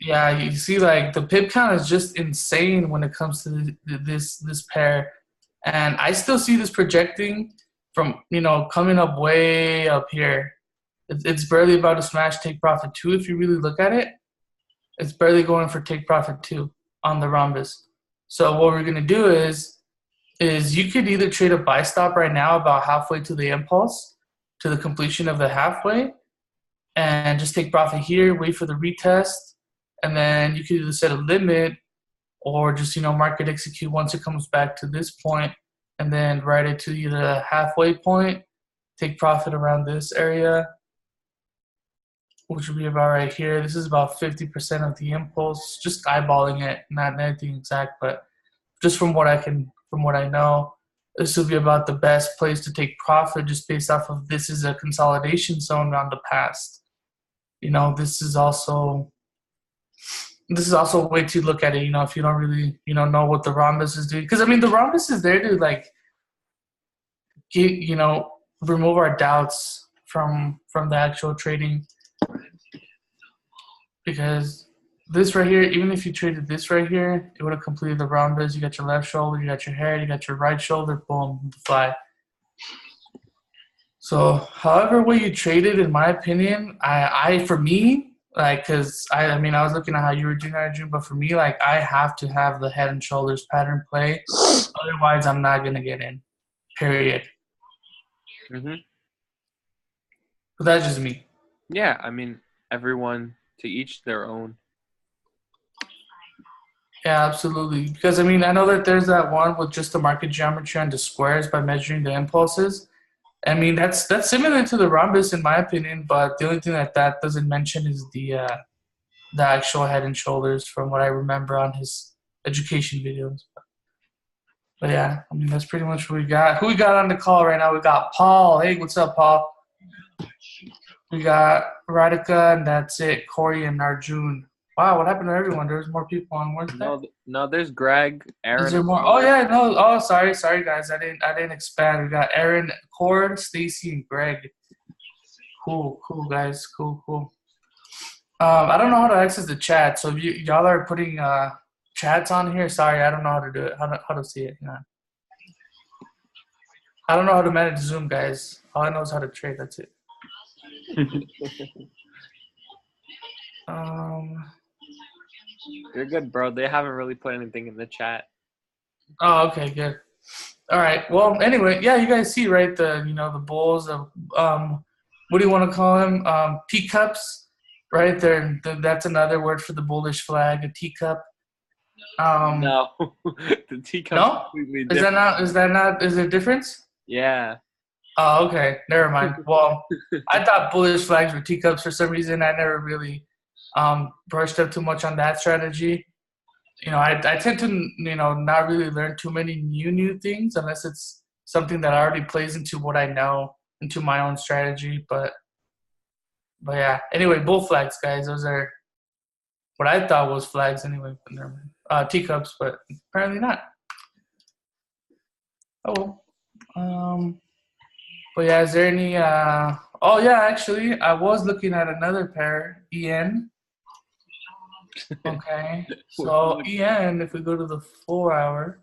Yeah, you see, like the pip count is just insane when it comes to this pair, and I still see this projecting from coming up way up here. It's barely about to smash take profit two if you really look at it. It's barely going for take profit two on the rhombus. So what we're gonna do is you could either trade a buy stop right now about halfway to the impulse to the completion of the halfway, and just take profit here, wait for the retest, and then you could either set a limit or just market execute once it comes back to this point, and then ride it to either the halfway point, take profit around this area, which would be about right here. This is about 50% of the impulse, just eyeballing it, not anything exact, but just from what I know, this would be about the best place to take profit just based off of this is a consolidation zone on the past. This is also a way to look at it, if you don't really, know what the rhombus is doing. Because, I mean, the rhombus is there to, like, remove our doubts from the actual trading. Because this right here, even if you traded this right here, it would have completed the rhombus. You got your left shoulder, you got your head, you got your right shoulder, boom, fly. So, however way you traded, in my opinion, for me, like, because I was looking at how you were doing, Arjun, but for me, like, I have to have the head and shoulders pattern play. Otherwise, I'm not going to get in, period. Mm-hmm. But that's just me. Yeah, I mean, everyone to each their own. Yeah, absolutely. Because, I mean, I know that there's that one with just the market geometry on the squares by measuring the impulses. I mean, that's similar to the rhombus in my opinion, but the only thing that doesn't mention is the actual head and shoulders from what I remember on his education videos. But yeah, I mean, that's pretty much what we got. Who we got on the call right now? We got Paul. Hey, what's up, Paul? We got Radhika, and that's it. Corey and Arjun. Wow, what happened to everyone? There's more people on, weren't there? No, there's Greg, Aaron. Is there more? Oh yeah, no. Oh, sorry, guys. I didn't expand. We got Aaron, Cord, Stacy, and Greg. Cool, guys. Cool. I don't know how to access the chat, so if y'all are putting chats on here, sorry, I don't know how to do it. How to see it? I don't know how to manage Zoom, guys. All I know is how to trade. That's it. You're good, bro. They haven't really put anything in the chat. Oh, okay, good. All right. Well, anyway, yeah, you guys see, right? The bulls of what do you want to call them? Teacups, right? That's another word for the bullish flag, a teacup. No, the teacup. No, completely different. Is there a difference? Yeah. Oh, okay. Never mind. Well, I thought bullish flags were teacups for some reason. I never really brushed up too much on that strategy. I tend to, not really learn too many new things unless it's something that already plays into what I know, into my own strategy. But yeah. Anyway, bull flags, guys. Those are what I thought was flags anyway. But never mind. Teacups, but apparently not. Oh well. But yeah, is there any oh yeah, actually I was looking at another pair, EN. Okay. So EN, if we go to the 4 hour,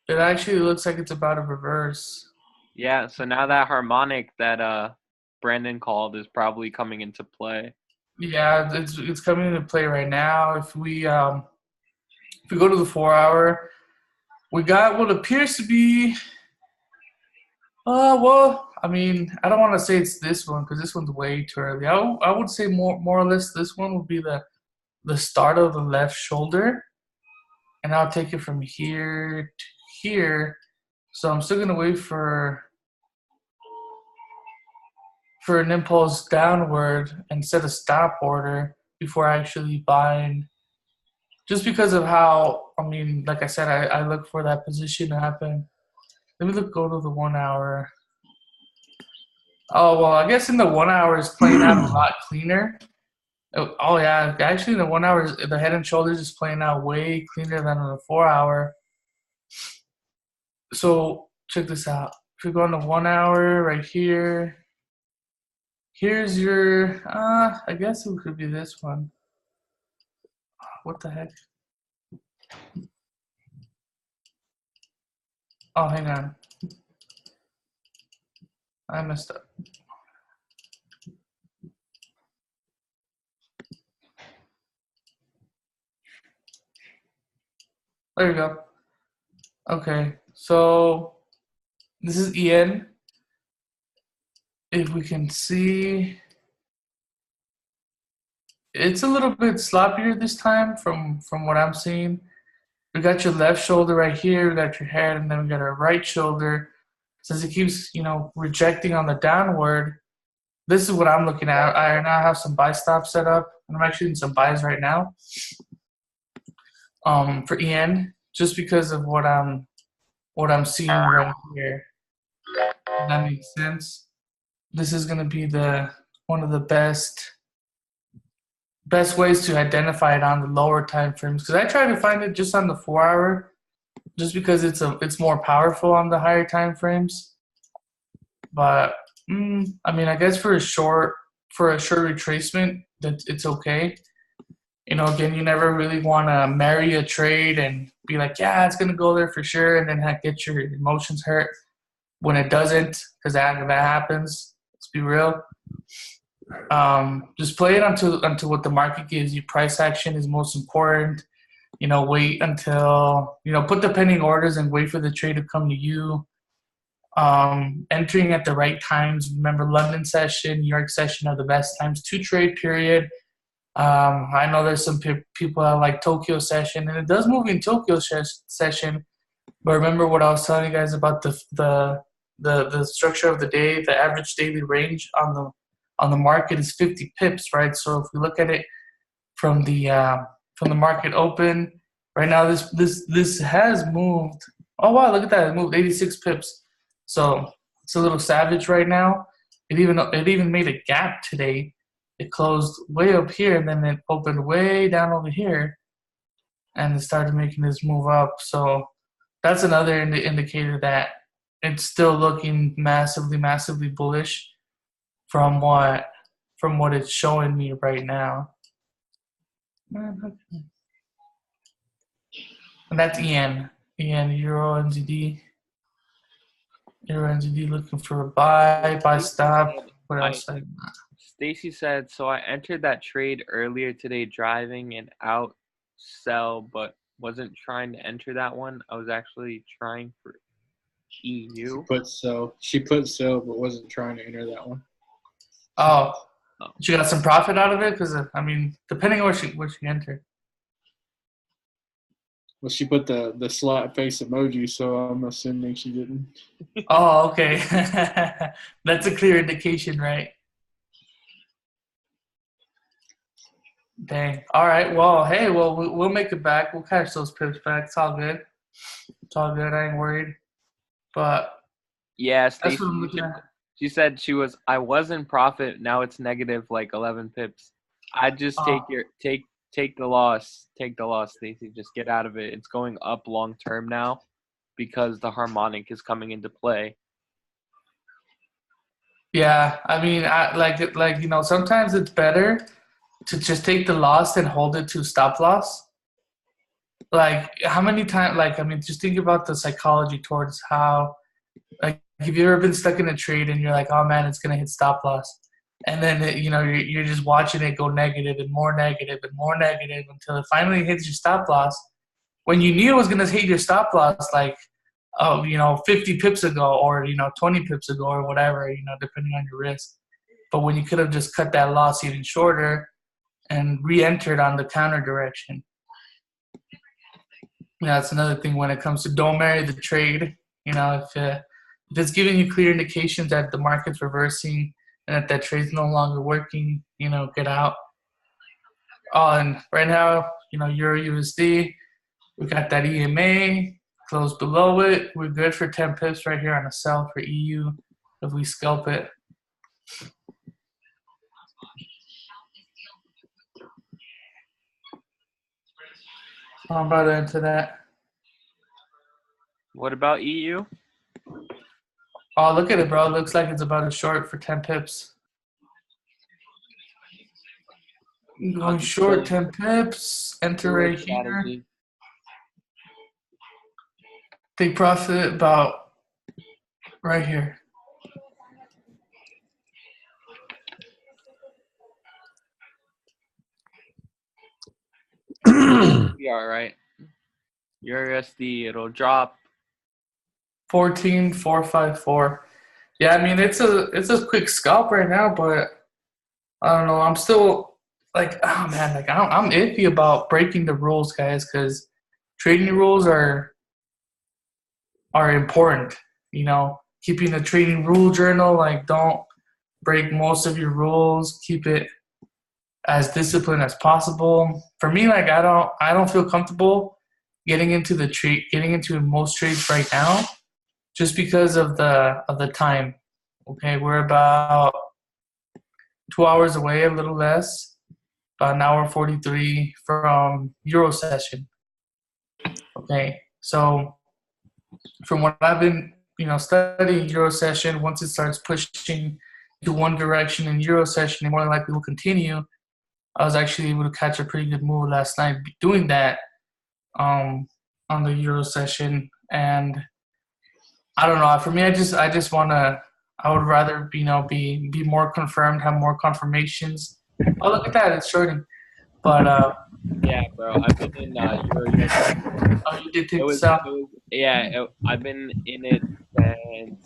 it actually looks like it's about to reverse. Yeah, so now that harmonic that Brandon called is probably coming into play. Yeah, it's coming into play right now. If we go to the 4 hour, we got what appears to be well, I mean, I don't want to say it's this one because this one's way too early. I would say more or less this one would be the start of the left shoulder, and I'll take it from here to here. So I'm still gonna wait for an impulse downward and set a stop order before actually buying. Just because of how, I mean, like I said, I look for that position to happen. Let me go to the 1 hour. Oh, well, I guess in the 1 hour is playing out a lot cleaner. Oh, yeah. Actually, in the 1 hour, the head and shoulders is playing out way cleaner than in the 4 hour. So check this out. If we go on the 1 hour right here, here's your, I guess it could be this one. What the heck? Oh, hang on. I messed up. There you go. Okay, so this is EN. If we can see, it's a little bit sloppier this time from what I'm seeing. We got your left shoulder right here, we got your head, and then we got our right shoulder. Since it keeps, rejecting on the downward, this is what I'm looking at. I now have some buy stops set up, and I'm actually in some buys right now. For EN, just because of what I'm seeing right here. If that makes sense. This is going to be one of the best ways to identify it on the lower time frames, because I try to find it just on the 4 hour, just because it's more powerful on the higher time frames. But I guess for a short retracement, that it's okay. Again, you never really want to marry a trade and be like, yeah, it's gonna go there for sure, and then get your emotions hurt when it doesn't, because that happens. Let's be real. Just play it until what the market gives you. Price action is most important. Wait until put the pending orders and wait for the trade to come to you. Entering at the right times. Remember, London session, New York session are the best times to trade, period. I know there's some people that like Tokyo session, and it does move in Tokyo session. But remember what I was telling you guys about the structure of the day. The average daily range on the market is 50 pips, right? So if we look at it from the market open, right now this has moved. Oh wow, look at that! It moved 86 pips. So it's a little savage right now. It even made a gap today. It closed way up here, and then it opened way down over here, and it started making this move up. So that's another indicator that it's still looking massively, massively bullish from what it's showing me right now. And that's EN, Euro NZD. Euro NZD looking for a buy stop. What else? Stacy said, so I entered that trade earlier today driving and out sell, but wasn't trying to enter that one. I was actually trying for EU. She put sell, but wasn't trying to enter that one. Oh. She got some profit out of it? Because, depending on what she entered. Well, she put the slap face emoji, so I'm assuming she didn't. Oh, okay. That's a clear indication, right? Dang. All right. Well, hey, we'll make it back. We'll catch those pips back. It's all good. It's all good. I ain't worried. But yeah, that's what I'm looking at. She said I was in profit. Now it's negative like 11 pips. I just take the loss. Take the loss, Stacy. Just get out of it. It's going up long term now because the harmonic is coming into play. Yeah, sometimes it's better to just take the loss and hold it to stop loss. Like, how many times? Just think about the psychology towards how, like, have you ever been stuck in a trade and you're like, oh man, it's gonna hit stop loss, and then you're just watching it go negative and more negative and more negative until it finally hits your stop loss. When you knew it was gonna hit your stop loss, 50 pips ago or 20 pips ago or whatever, depending on your risk. But when you could have just cut that loss even shorter and re-entered on the counter direction. That's another thing when it comes to don't marry the trade. If it's giving you clear indications that the market's reversing and that trade's no longer working, get out. Oh, and right now, Euro USD, we got that EMA close below it. We're good for 10 pips right here on a sell for EU if we scalp it. I'm about to enter that. What about EU? Oh, look at it, bro. It looks like it's about a short for 10 pips. Going short 10 pips. Enter right here. Strategy. Take profit about right here. Be all right. Your USD, it'll drop. 14,454. Yeah, I mean it's a quick scalp right now, but I don't know. I'm still like, oh man, like I'm iffy about breaking the rules, guys, because trading rules are important. You know, keeping a trading rule journal, like don't break most of your rules. Keep it as disciplined as possible. For me, like I don't feel comfortable getting into most trades right now, just because of the time. Okay, we're about 2 hours away, a little less, about an hour 43 from Euro session. Okay, so from what I've been, studying Euro session, once it starts pushing to one direction in Euro session, it more than likely will continue. I was actually able to catch a pretty good move last night doing that on the Euro session, and I don't know. For me, I just want to. I would rather be more confirmed, have more confirmations. Oh, look at that! It's shorting. But Yeah, bro. I've been in Euro. oh, you did take this out. I've been in it since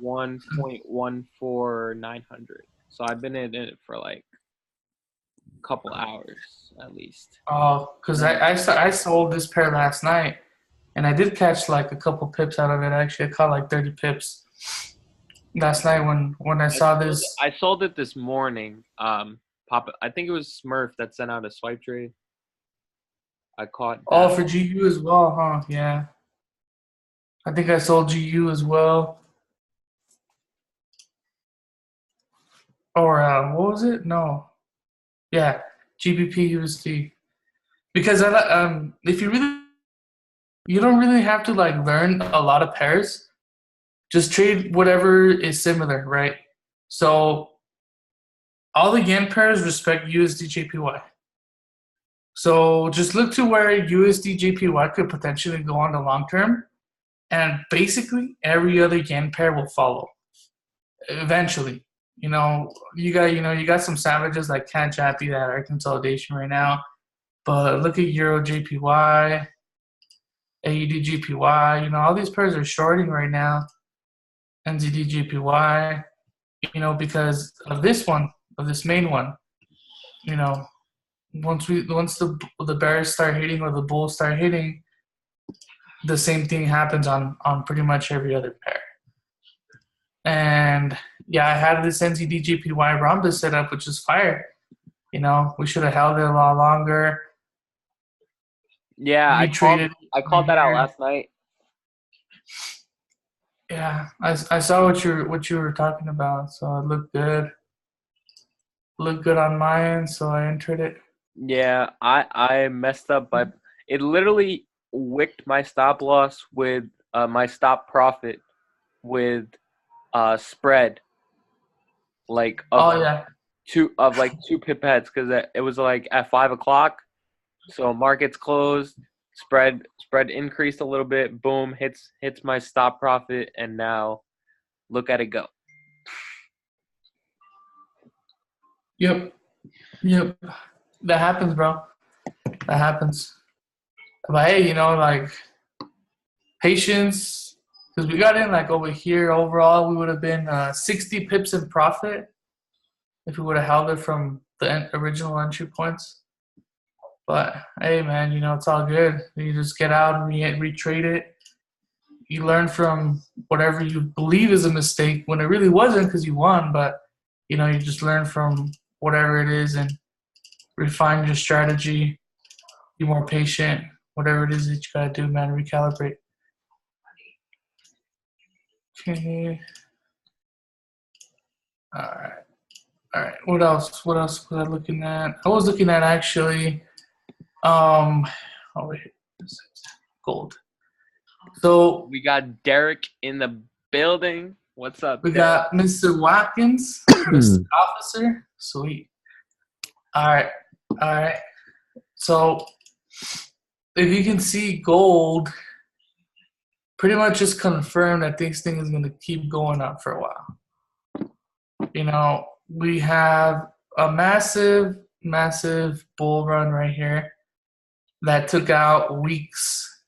1.14900. So I've been in it for like a couple hours at least. Oh, because I sold this pair last night, and I did catch like a couple pips out of it. Actually, I caught like 30 pips last night when I saw this. I sold it this morning. I think it was Smurf that sent out a swipe trade. I caught that. Oh, for GU as well, huh? Yeah. I think I sold GU as well. Or what was it? No. Yeah, GBP USD. Because if you don't really have to like learn a lot of pairs. Just trade whatever is similar, right? So all the yen pairs respect USD JPY. So just look to where USD JPY could potentially go on the long term, and basically every other yen pair will follow eventually. You got some savages like Cat Jappy that are consolidation right now, but look at Euro JPY, AUD JPY. All these pairs are shorting right now. NZD JPY, because of this main one. Once the bears start hitting or the bulls start hitting, the same thing happens on pretty much every other pair. And yeah, I had this NZD JPY Rhombus set up, which is fire. We should have held it a lot longer. Yeah, I called that out last night. Yeah, I saw what you were talking about, so it looked good. Looked good on my end, so I entered it. Yeah, I messed up, but it literally wicked my stop loss with my stop profit with spread like two pip heads, because it was like at 5 o'clock, so markets closed, spread increased a little bit, boom, hits my stop profit, and now look at it go. Yep. That happens, bro. That happens. But hey, patience, because we got in over here. Overall, we would have been 60 pips in profit if we would have held it from the original entry points. But hey, man, it's all good. You just get out and retrade it. You learn from whatever you believe is a mistake when it really wasn't, because you won. But you just learn from whatever it is and refine your strategy. Be more patient. Whatever it is that you gotta do, man, recalibrate. Okay. All right. What else was I looking at? I was looking at actually, over here, gold. So we got Derek in the building. What's up? We got Mr. Watkins, Mr. Officer. Sweet. All right. All right. So if you can see gold, pretty much just confirmed that this thing is going to keep going up for a while. You know, we have a massive, massive bull run right here that took out weeks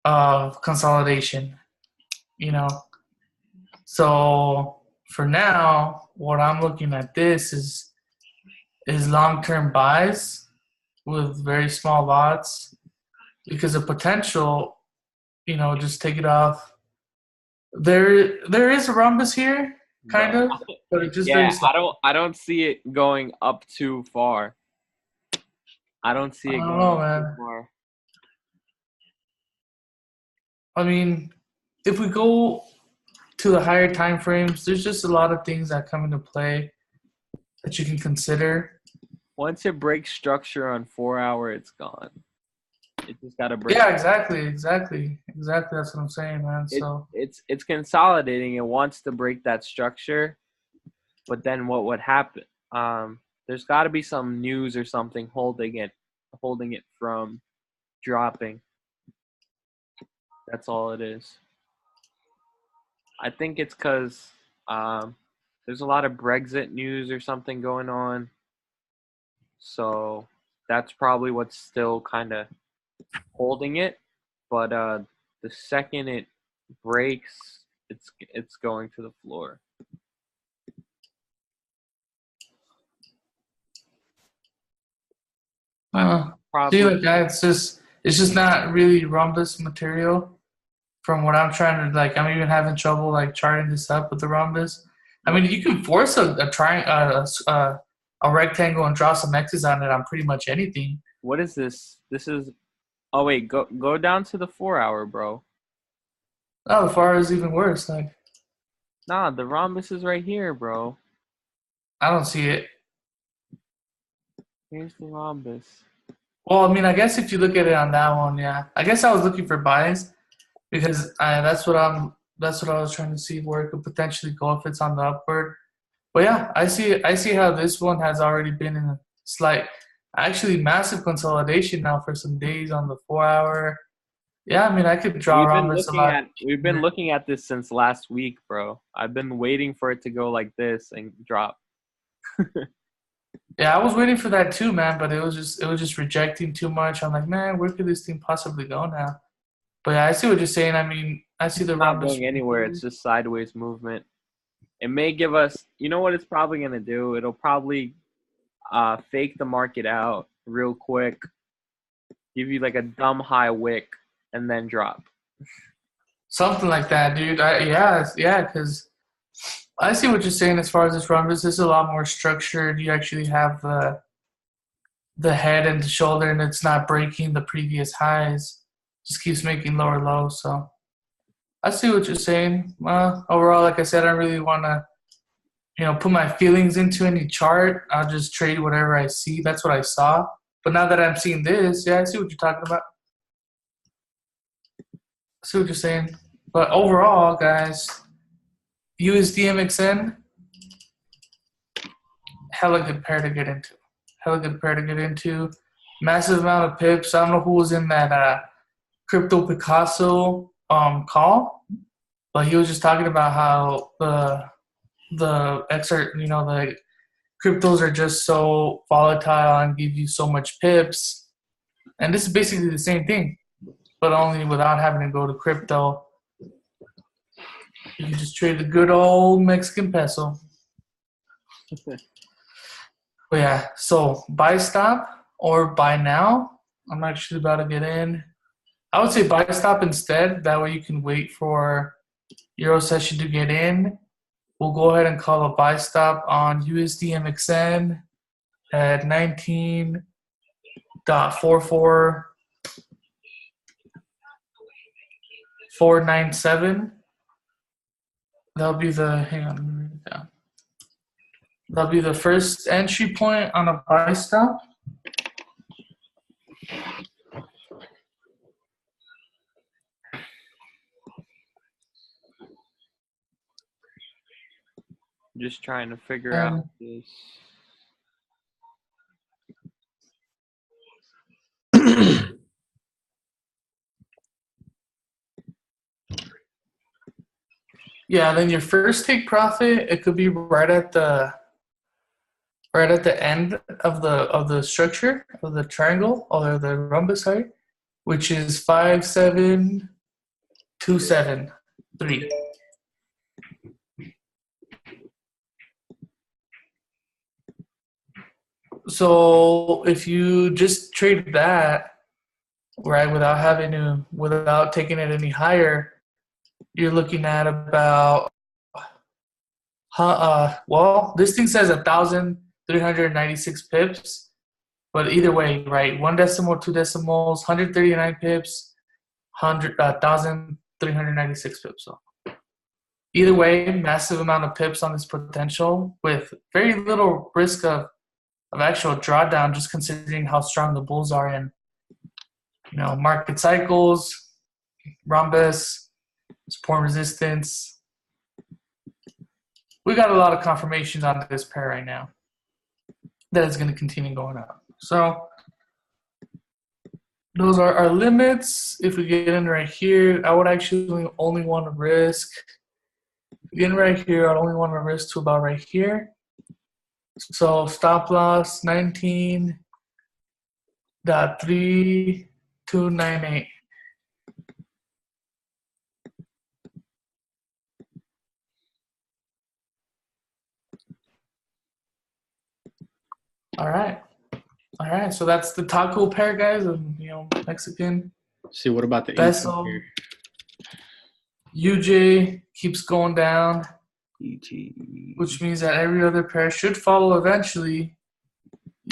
of consolidation, you know. So for now, what I'm looking at this is long-term buys with very small lots because the potential, you know, just take it off. There is a rhombus here, kind Bro. of, but it's just very Yeah, slow. I don't see it going up too far. I don't see I it don't going know, up too man. far. I mean, if we go to the higher time frames, there's just a lot of things that come into play that you can consider. Once it breaks structure on 4 hour, it's gone. It just gotta break. Yeah, exactly. That's what I'm saying, man. So It's consolidating. It wants to break that structure, but then what would happen? There's got to be some news or something holding it from dropping. That's all it is. I think it's because there's a lot of Brexit news or something going on. So that's probably what's still kind of holding it. But the second it breaks, it's going to the floor. see, Probably. like that, it's just not really rhombus material. From what I'm trying to like, I'm even having trouble like charting this up with the rhombus. I mean, you can force a rectangle and draw some X's on it on pretty much anything. What is this? This is. Oh wait, go down to the 4 hour, bro. Oh, the far is even worse. Like, Nah, the rhombus is right here, bro. I don't see it. Here's the rhombus. Well, I mean, I guess if you look at it on that one, yeah. I guess I was looking for buys because that's what I was trying to see where it could potentially go if it's on the upward. But yeah, I see how this one has already been in a slight, actually massive consolidation now for some days on the 4 hour. Yeah, I mean, I could draw rhombus a lot. We've been looking at this since last week, bro. I've been waiting for it to go like this and drop. Yeah, I was waiting for that too, man, but it was just rejecting too much. I'm like, man, where could this thing possibly go now? But yeah, I see what you're saying. I mean, I see the It's not rhombus. going anywhere. It's just sideways movement. It may give us, you know what it's probably going to do? It'll probably fake the market out real quick, give you like a dumb high wick, and then drop. Something like that, dude. Yeah, because I see what you're saying as far as this rhombus. It's a lot more structured. You actually have the head and the shoulder, and it's not breaking the previous highs. Just keeps making lower lows. So I see what you're saying. Overall, like I said, I don't really want to, put my feelings into any chart. I'll just trade whatever I see. That's what I saw. But now that I'm seeing this, yeah, I see what you're talking about. I see what you're saying. But overall, guys, USDMXN, hella good pair to get into. Hella good pair to get into. Massive amount of pips. I don't know who was in that Crypto Picasso call, but he was just talking about how the excerpt, the cryptos are just so volatile and give you so much pips. And this is basically the same thing, but only without having to go to crypto. You can just trade the good old Mexican peso. But yeah, so buy stop or buy now. I'm actually about to get in. I would say buy stop instead. That way you can wait for Euro session to get in. We'll go ahead and call a buy stop on USDMXN at 19.44497. That'll be hang on, let me write it down. That'll be the first entry point on a buy stop. Just trying to figure out this. Yeah, then your first take profit, it could be right at the end of the structure of the triangle or the rhombus, sorry, which is 57273. So if you just trade that, right, without taking it any higher, you're looking at about well, this thing says 1,396 pips, but either way, right, one decimal, two decimals, 139 pips, 1,396 pips. So either way, massive amount of pips on this potential with very little risk of actual drawdown, just considering how strong the bulls are in market cycles, rhombus, support resistance. We got a lot of confirmations on this pair right now that it's going to continue going up. So those are our limits. If we get in right here, I would actually only want to risk. Again, right here, I'd only want to risk to about right here. So stop loss 19.3298. All right. So that's the taco pair, guys, of Mexican. See, what about the peso here? UJ keeps going down, EG. which means that every other pair should follow eventually.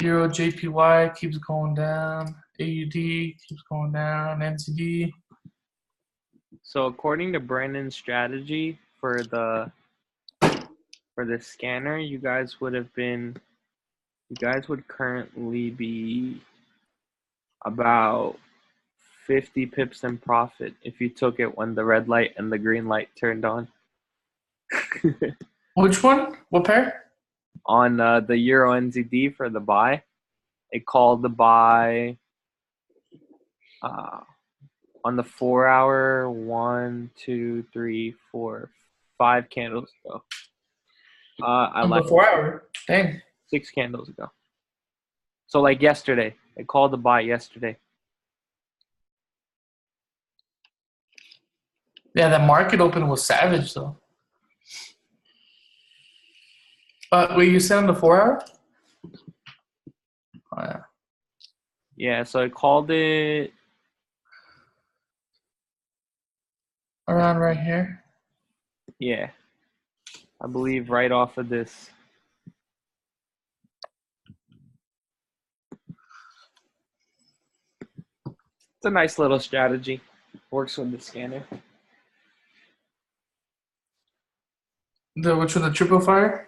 Euro JPY keeps going down. AUD keeps going down. NCD. So according to Brandon's strategy for the scanner, you guys would currently be about 50 pips in profit if you took it when the red light and the green light turned on. Which one? What pair? On the Euro NZD for the buy, it called the buy on the 4 hour, 1, 2, 3, 4, 5 candles ago. On the 4 hour. Dang. 6 candles ago. So like yesterday, it called the buy yesterday. Yeah, that market open was savage though. Wait, you said on the 4 hour? Oh, yeah. Yeah, so I called it around right here. Yeah, I believe right off of this. It's a nice little strategy. Works with the scanner. Which one, the triple fire?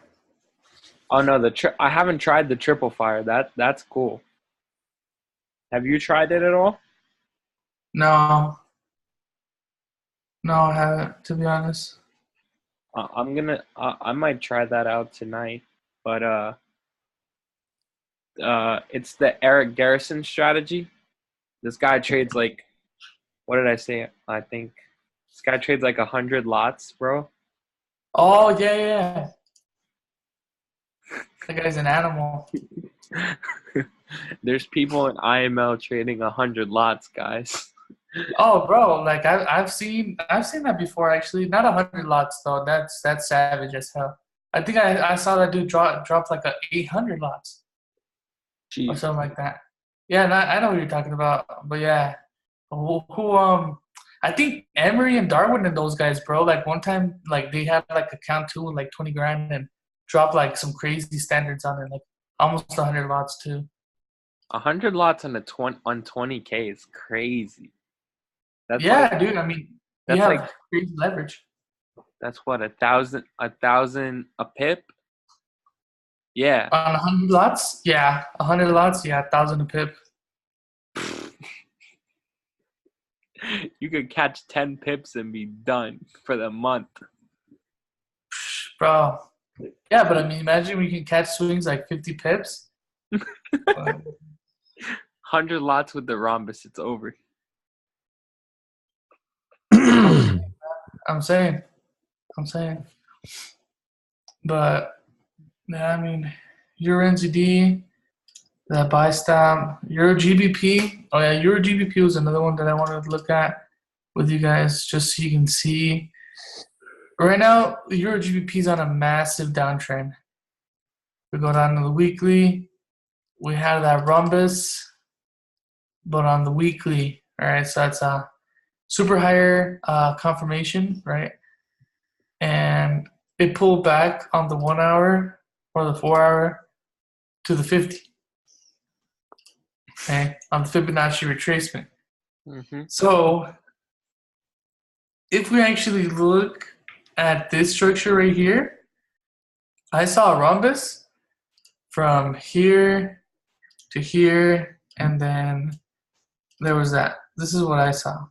Oh no, I haven't tried the triple fire. That's cool. Have you tried it at all? No, I haven't, to be honest. I might try that out tonight, but it's the Eric Garrison strategy. This guy trades like, what did I say? I think this guy trades like 100 lots, bro. Oh yeah. That guy's an animal. There's people in IML trading 100 lots, guys. Oh, bro, like I've seen that before actually. Not 100 lots though. That's savage as hell. I think I saw that dude drop like 800 lots. Jeez. Or something like that. Yeah, I know what you're talking about. But yeah, I think Emery and Darwin and those guys, bro. Like one time, like they had like account two with like 20 grand and dropped like some crazy standards on it, like almost 100 lots too. 100 lots on 20K is crazy. That's dude. I mean, that's like crazy leverage. That's what, 1,000 a pip. Yeah. On 100 lots, yeah, 100 lots, yeah, 1,000 a pip. You could catch 10 pips and be done for the month, bro. Yeah, but I mean, imagine we can catch swings like 50 pips. 100 lots with the rhombus, it's over. I'm saying. I'm saying. But, yeah, I mean, Euro NZD, that buy stop, Euro GBP. Oh, yeah, Euro GBP was another one that I wanted to look at with you guys just so you can see. Right now, Euro GBP is on a massive downtrend. We go down to the weekly. We have that rhombus, but on the weekly, all right, so that's a super higher confirmation, right? And it pulled back on the 1 hour or the 4 hour to the 50, okay, on the Fibonacci retracement. So if we actually look at this structure right here, I saw a rhombus from here to here, and then there was that. This is what I saw.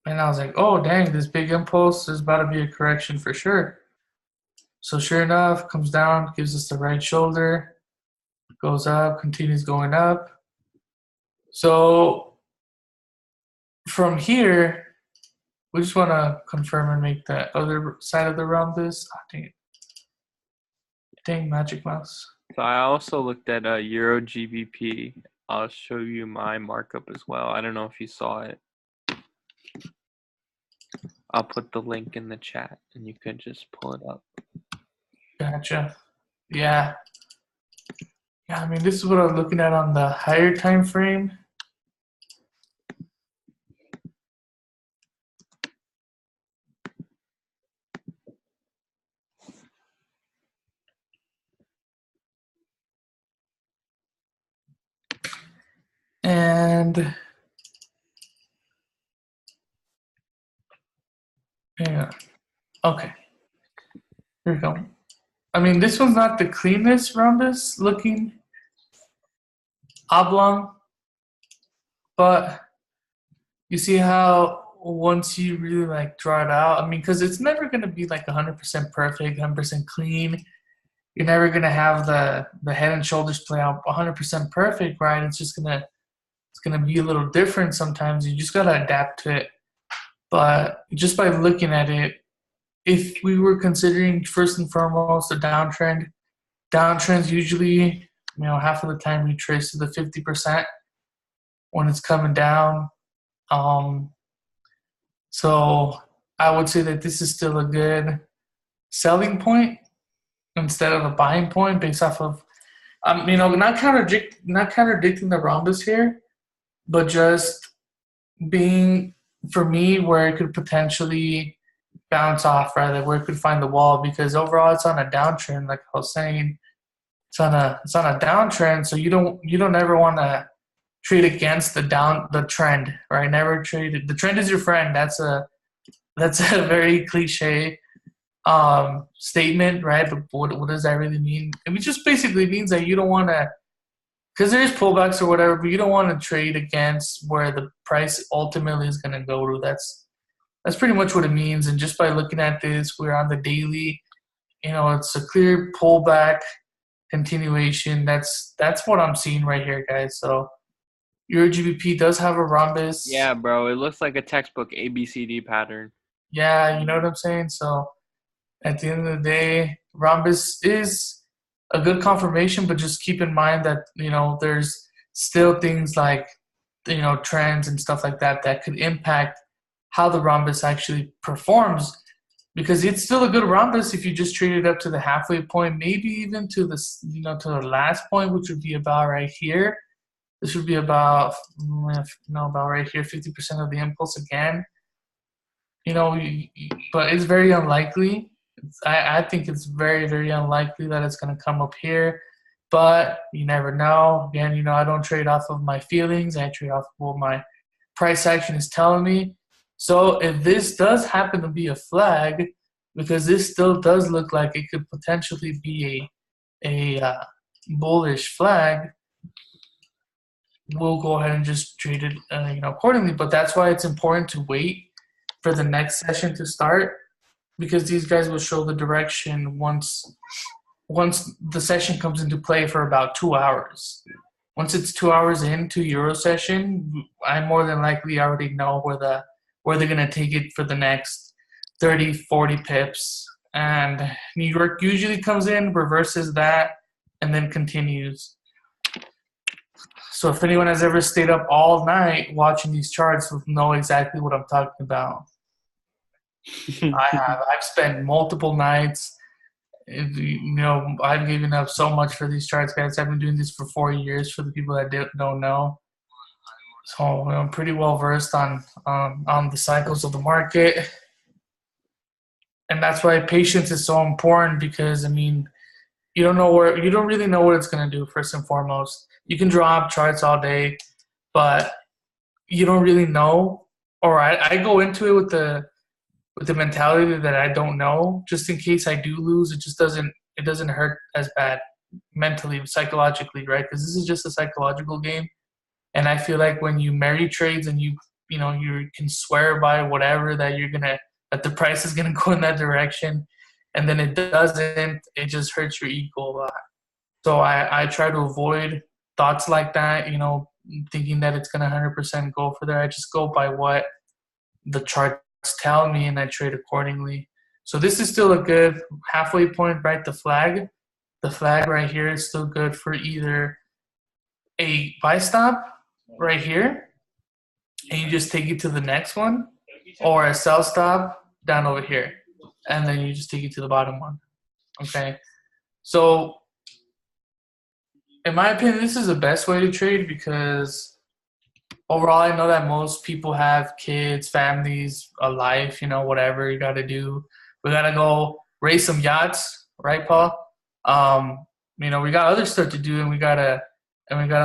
And I was like, oh, dang, this big impulse, there's about to be a correction for sure. So sure enough, comes down, gives us the right shoulder, goes up, continues going up. So from here, we just want to confirm and make the other side of the rhombus. Oh, dang it. Dang, Magic Mouse. So I also looked at Euro GBP. I'll show you my markup as well. I don't know if you saw it. I'll put the link in the chat and you could just pull it up. Gotcha. Yeah. Yeah, I mean, this is what I was looking at on the higher time frame. And yeah, okay. Here we go. I mean, this one's not the cleanest rhombus looking oblong, but you see how once you really like draw it out, I mean, because it's never going to be like 100% perfect, 100% clean. You're never going to have the head and shoulders play out 100% perfect, right? It's just gonna be a little different sometimes. You just gotta adapt to it. But just by looking at it, if we were considering first and foremost a downtrend, downtrends usually, half of the time retrace to the 50% when it's coming down. So I would say that this is still a good selling point instead of a buying point based off of, not contradicting the rhombus here, but just being, for me, where it could potentially bounce off, rather, where it could find the wall, because overall it's on a downtrend, like I was saying. It's on a downtrend, so you don't ever want to trade against the trend, right? Never trade it. The trend is your friend. That's a very cliche statement, right? But what does that really mean? It just basically means that you don't want to, because there's pullbacks or whatever, but you don't want to trade against where the price ultimately is going to go to. That's pretty much what it means. And just by looking at this, we're on the daily. It's a clear pullback continuation. That's what I'm seeing right here, guys. So Euro GBP does have a rhombus. Yeah, bro. It looks like a textbook ABCD pattern. Yeah, you know what I'm saying? So at the end of the day, rhombus is a good confirmation, but just keep in mind that, there's still things like, trends and stuff like that could impact how the rhombus actually performs, because it's still a good rhombus if you just trade it up to the halfway point, maybe even to the, to the last point, which would be about right here. This would be about right here, 50% of the impulse again. But it's very unlikely. I think it's very, very unlikely that it's going to come up here, but you never know. Again, I don't trade off of my feelings. I trade off of what my price action is telling me. So if this does happen to be a flag, because this still does look like it could potentially be a bullish flag, we'll go ahead and just trade it accordingly. But that's why it's important to wait for the next session to start, because these guys will show the direction once the session comes into play for about 2 hours. Once it's 2 hours into Euro session, I more than likely already know where where they're going to take it for the next 30, 40 pips. And New York usually comes in, reverses that, and then continues. So if anyone has ever stayed up all night watching these charts, will know exactly what I'm talking about. I have. I've spent multiple nights. I've given up so much for these charts, guys. I've been doing this for 4 years. For the people that don't know, so I'm pretty well versed on the cycles of the market, and that's why patience is so important. Because you don't really know what it's gonna do. First and foremost, you can draw up charts all day, but you don't really know. Or I go into it with the mentality that I don't know, just in case I do lose. It doesn't hurt as bad mentally, psychologically, right? Because this is just a psychological game. And I feel like when you marry trades and you can swear by whatever that the price is gonna go in that direction, and then it doesn't, it just hurts your ego a lot. So I try to avoid thoughts like that, thinking that it's gonna 100% go for there. I just go by what the charts tell me, and I trade accordingly. So this is still a good halfway point, right? The flag right here is still good for either a buy stop right here, and you just take it to the next one, or a sell stop down over here, and then you just take it to the bottom one. Okay, so in my opinion, this is the best way to trade, because overall, I know that most people have kids, families, a life, whatever you got to do. We got to go race some yachts, right, Paul? We got other stuff to do, and we gotta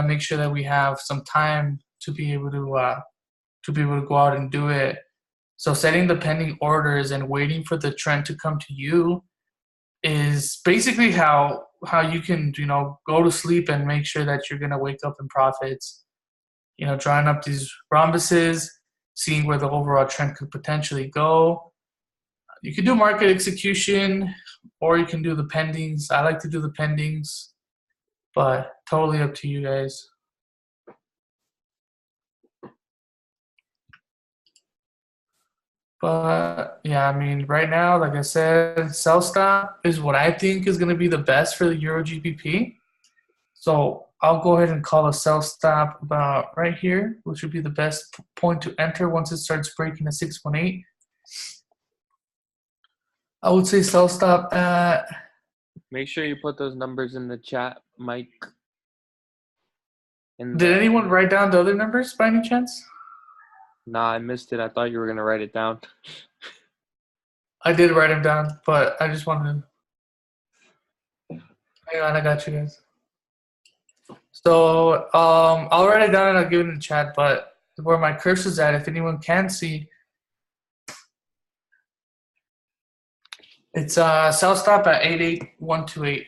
make sure that we have some time to be able to go out and do it. So setting the pending orders and waiting for the trend to come to you is basically how you can go to sleep and make sure that you're gonna wake up in profits. Drawing up these rhombuses, seeing where the overall trend could potentially go. You can do market execution, or you can do the pendings. I like to do the pendings, but totally up to you guys. But yeah, right now, like I said, sell stop is what I think is going to be the best for the Euro GBP. So I'll go ahead and call a sell stop about right here, which would be the best point to enter once it starts breaking a 618. I would say sell stop at. Make sure you put those numbers in the chat, Mike. Did anyone write down the other numbers by any chance? Nah, I missed it. I thought you were going to write it down. I did write them down, but I just wanted to. Hang on, I got you guys. So I'll write it down and I'll give it in the chat, but where my cursor's at, if anyone can see, it's sell stop at 88128.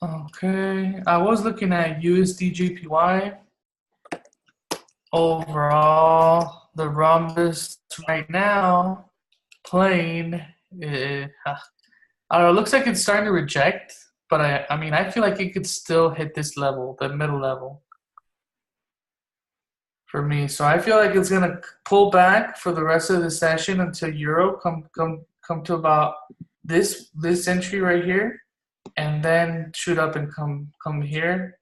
Okay, I was looking at USD JPY. Overall, the rhombus right now playing, I don't know, it looks like it's starting to reject, but I feel like it could still hit this level, the middle level for me. So I feel like it's gonna pull back for the rest of the session until Euro come to about this entry right here, and then shoot up and come here.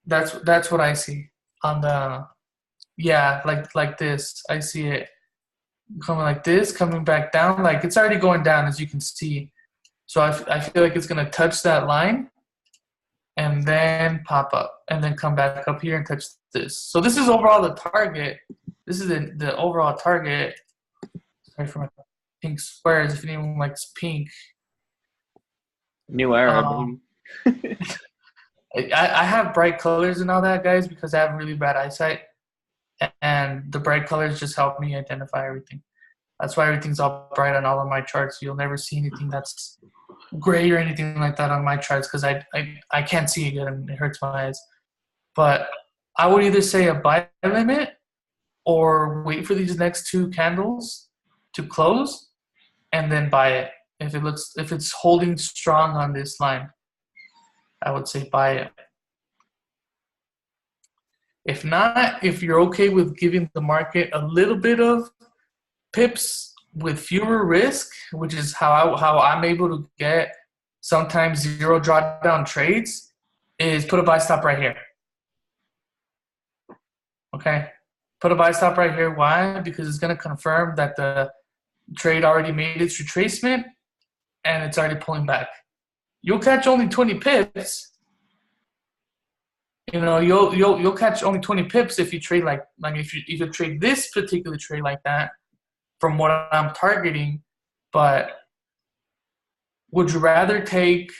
That's what I see on the, yeah, like this. I see it coming like this, coming back down. Like it's already going down, as you can see. So I feel like it's gonna touch that line and then pop up and then come back up here and touch this. So this is overall the target. This is the overall target. Sorry for my pink squares. If anyone likes pink. New era, baby. I have bright colors and all that, guys, because I have really bad eyesight, and the bright colors just help me identify everything. That's why everything's all bright on all of my charts. You'll never see anything that's gray or anything like that on my charts because I can't see it good and it hurts my eyes. But I would either say a buy limit or wait for these next two candles to close and then buy it. If it's holding strong on this line, I would say buy it. If not, if you're okay with giving the market a little bit of pips with fewer risk, which is how I'm able to get sometimes zero drawdown trades, is put a buy stop right here. Okay, put a buy stop right here. Why? Because it's going to confirm that the trade already made its retracement and it's already pulling back. You'll catch only 20 pips. You know, you'll catch only 20 pips if you trade like if you trade this particular trade like that from what I'm targeting. But would you rather take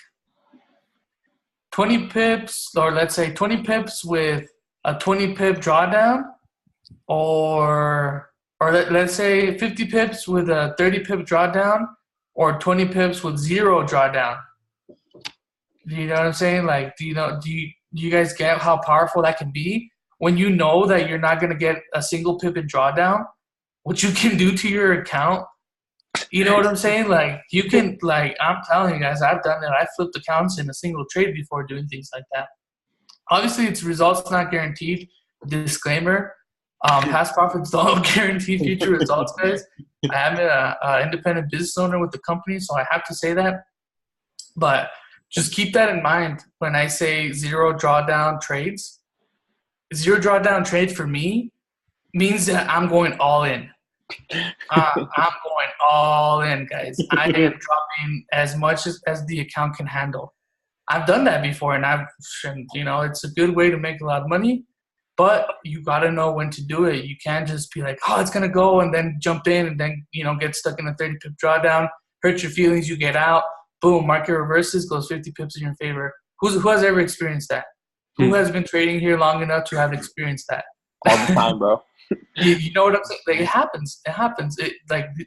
20 pips, or let's say 20 pips with a 20 pip drawdown, or let's say 50 pips with a 30 pip drawdown, or 20 pips with zero drawdown? Do you know what I'm saying? Like, do you guys get how powerful that can be when you know that you're not going to get a single pip in drawdown? What you can do to your account, you know what I'm saying? Like, you can, like, I'm telling you guys, I've done it. I flipped accounts in a single trade before doing things like that. Obviously, it's results not guaranteed. Disclaimer: past profits don't guarantee future results, guys. I am an independent business owner with the company, so I have to say that. But just keep that in mind when I say zero drawdown trades. Zero drawdown trade for me means that I'm going all in. I'm going all in, guys. I am dropping as much as the account can handle. I've done that before, and it's a good way to make a lot of money, but you got to know when to do it. You can't just be like, oh, it's going to go, and then jump in and then, get stuck in a 30 pip drawdown, hurt your feelings, you get out. Boom, market reverses, goes 50 pips in your favor. Who has ever experienced that? Who has been trading here long enough to have experienced that? All the time, bro. You know what I'm saying? Like, it happens. It happens.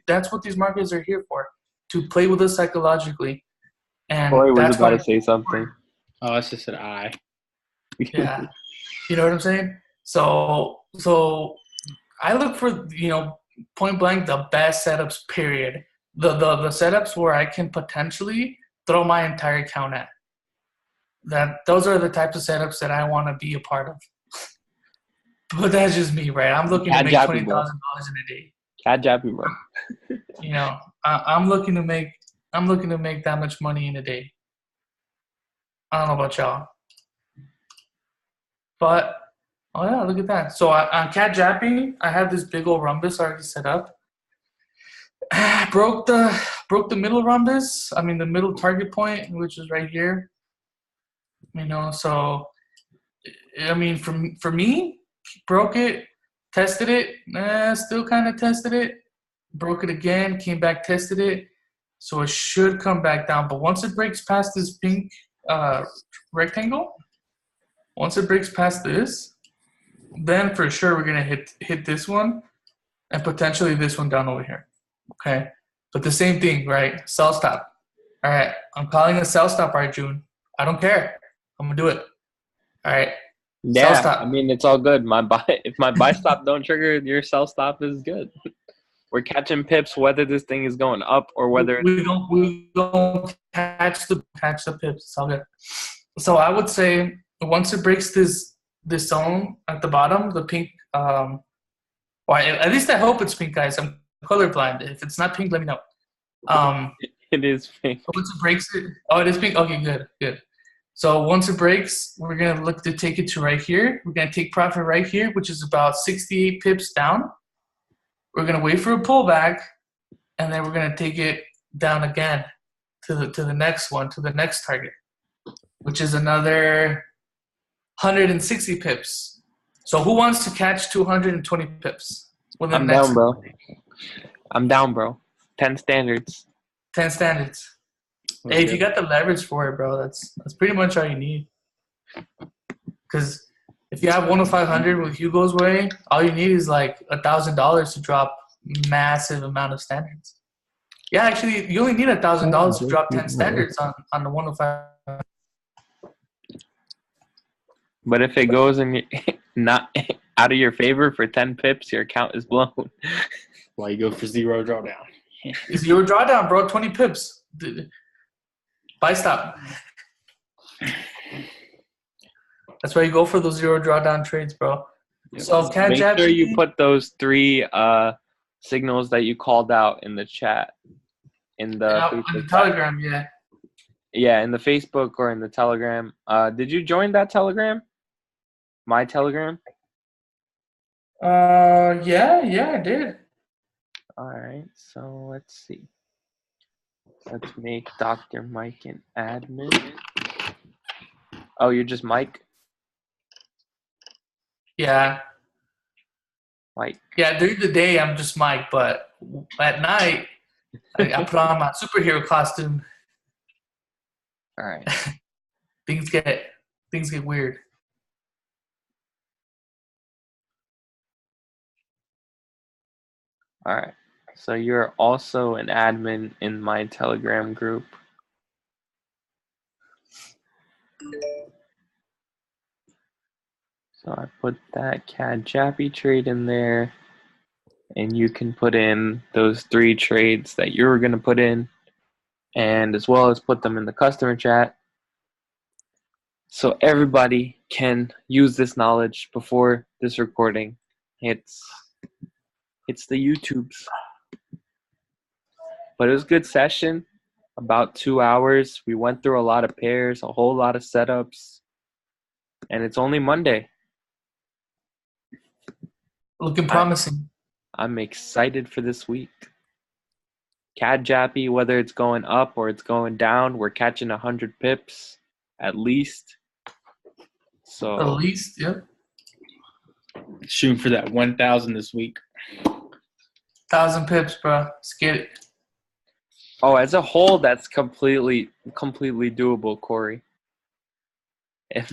That's what these markets are here for, to play with us psychologically. And Corey was that's about why, to say something. Oh, it's just an I. yeah. You know what I'm saying? So I look for, point blank, the best setups, period. The setups where I can potentially throw my entire account at. Those are the types of setups that I want to be a part of. But that's just me, right? I'm looking to make $20,000 in a day. Cat jappy, bro. I'm looking to make that much money in a day. I don't know about y'all, but oh yeah, look at that. So on cat japping, I have this big old rhombus already set up. Broke the middle rhombus. I mean the middle target point, which is right here. So I mean for me, broke it, tested it, still kind of tested it, broke it again, came back, tested it. So it should come back down. But once it breaks past this pink rectangle, once it breaks past this, then for sure we're gonna hit this one and potentially this one down over here. Okay, but the same thing, right? Sell stop. All right, I'm calling a sell stop, Arjun. I don't care. I'm gonna do it. All right. Yeah, sell stop. I mean it's all good. If my buy stop don't trigger, your sell stop is good. We're catching pips whether this thing is going up or whether we don't catch the pips. It's all good. So I would say once it breaks this zone at the bottom, the pink. Well, at least I hope it's pink, guys. I'm colorblind. If it's not pink, let me know. It is pink. Once it breaks it, it is pink. Okay, good. So once it breaks, we're gonna look to take it to right here. We're gonna take profit right here, which is about 68 pips down. We're gonna wait for a pullback, and then we're gonna take it down again to the next one, to the next target, which is another 160 pips. So who wants to catch 220 pips? I'm down, bro. I'm down, bro. 10 standards. 10 standards. Hey, if you got the leverage for it, bro, that's pretty much all you need. Because if you have 1 of 500 with Hugo's way, all you need is like $1,000 to drop massive amount of standards. Yeah, actually, you only need $1,000 to drop 10 standards on the 105. But if it goes in not out of your favor for 10 pips, your account is blown. Why you go for 0 drawdown? Zero drawdown, bro. 20 pips. Buy stop. That's why you go for those 0 drawdown trades, bro. So make sure you put those 3 signals that you called out in the chat. In the Telegram, yeah. Yeah, in the Facebook or in the Telegram. Did you join that Telegram? My Telegram? Yeah, I did. All right, so let's see. Let's make Dr. Mike an admin. Oh, you're just Mike? Yeah. Mike. Yeah, during the day I'm just Mike, but at night I put on my superhero costume. All right. Things get weird. All right. So you're also an admin in my Telegram group. So I put that CAD Jappy trade in there, and you can put in those 3 trades that you were going to put in, and as well as put them in the customer chat so everybody can use this knowledge before this recording hits the YouTubes. But it was a good session, about 2 hours. We went through a lot of pairs, a whole lot of setups, and it's only Monday. Looking promising. I'm excited for this week. CAD Jappy, whether it's going up or it's going down, we're catching 100 pips at least. So at least, yep. Shooting for that 1,000 this week. 1,000 pips, bro. Let's get it. Oh, as a whole, that's completely doable, Corey. If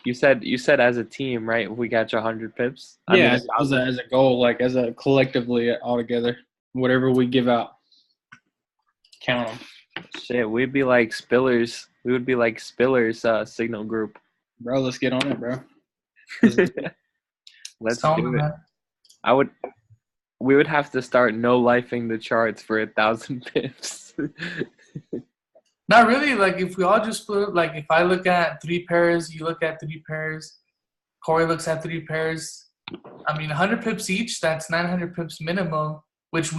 you said as a team, right? If we catch 100 pips. Yeah, as a goal, like as a collectively all together, whatever we give out, count them. Shit, we'd be like Spillers. We would be like Spillers' signal group. Bro, let's get on it, bro. Let's do it. We would have to start no-lifing the charts for 1,000 pips. Not really. Like, if we all just split, like, if I look at 3 pairs, you look at 3 pairs, Corey looks at 3 pairs. I mean, 100 pips each, that's 900 pips minimum, which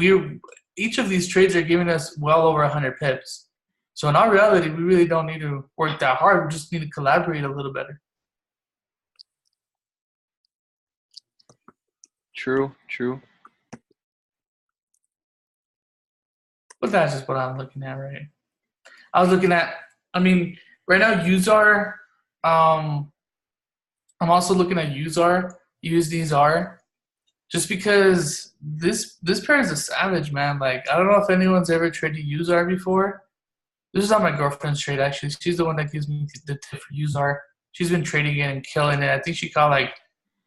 each of these trades are giving us well over 100 pips. So in our reality, we really don't need to work that hard. We just need to collaborate a little better. True. But that's just what I'm looking at, right? I was looking at, I mean, right now, USAR, I'm also looking at USDZR, just because this pair is a savage, man. Like, I don't know if anyone's ever traded USAR before. This is not my girlfriend's trade, actually. She's the one that gives me the tip for USAR. She's been trading it and killing it. I think she caught like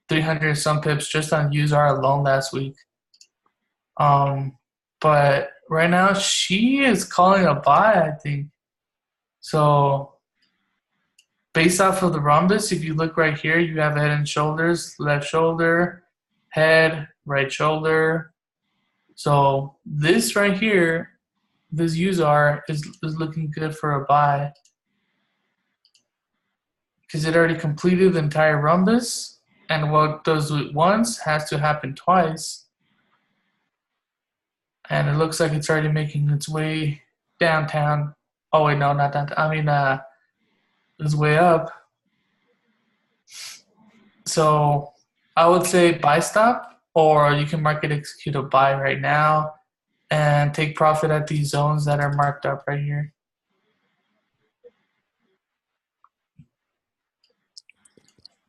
300 some pips just on USAR alone last week. But right now, she is calling a buy, I think. So, based off of the rhombus, if you look right here, you have head and shoulders, left shoulder, head, right shoulder. So, this right here, this USAR is looking good for a buy because it already completed the entire rhombus, and what does it once has to happen twice. And it looks like it's already making its way downtown. Oh, wait, no, not downtown. I mean, its way up. So I would say buy stop, or you can market execute a buy right now and take profit at these zones that are marked up right here.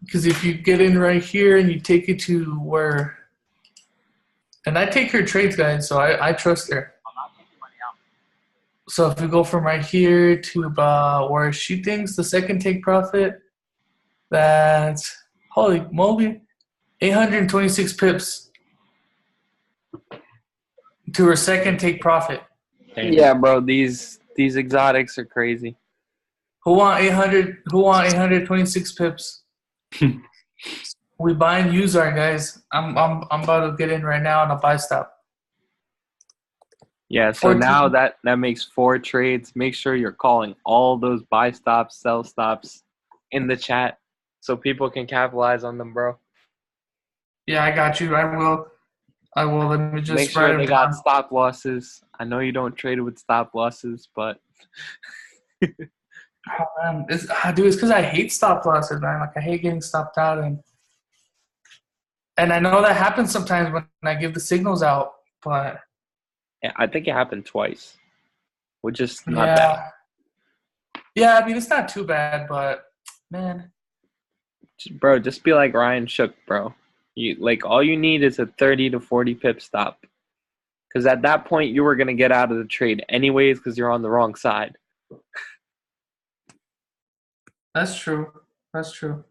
Because if you get in right here and you take it to where, and I take her trades, guys, so I trust her. So if we go from right here to about where she thinks the second take profit, that's, holy moly, 826 pips. to her second take profit. Damn. Yeah, bro. These exotics are crazy. Who want 800? Who want 826 pips? We buying user, guys. I'm about to get in right now on a buy stop. Yeah. So 14. now that makes 4 trades. Make sure you're calling all those buy stops, sell stops in the chat so people can capitalize on them, bro. Yeah, I got you. I will. Let me just Make sure write they them down. got stop losses. I know you don't trade with stop losses, but Oh, man. Dude, it's because I hate stop losses, man. Like I hate getting stopped out, and I know that happens sometimes when I give the signals out. But yeah, I think it happened twice, which is not yeah, bad. yeah. I mean, it's not too bad, but man, Bro, just be like Ryan Shook, bro. All you need is a 30 to 40 pip stop. Because at that point, you were going to get out of the trade anyways because you're on the wrong side. that's true. That's true.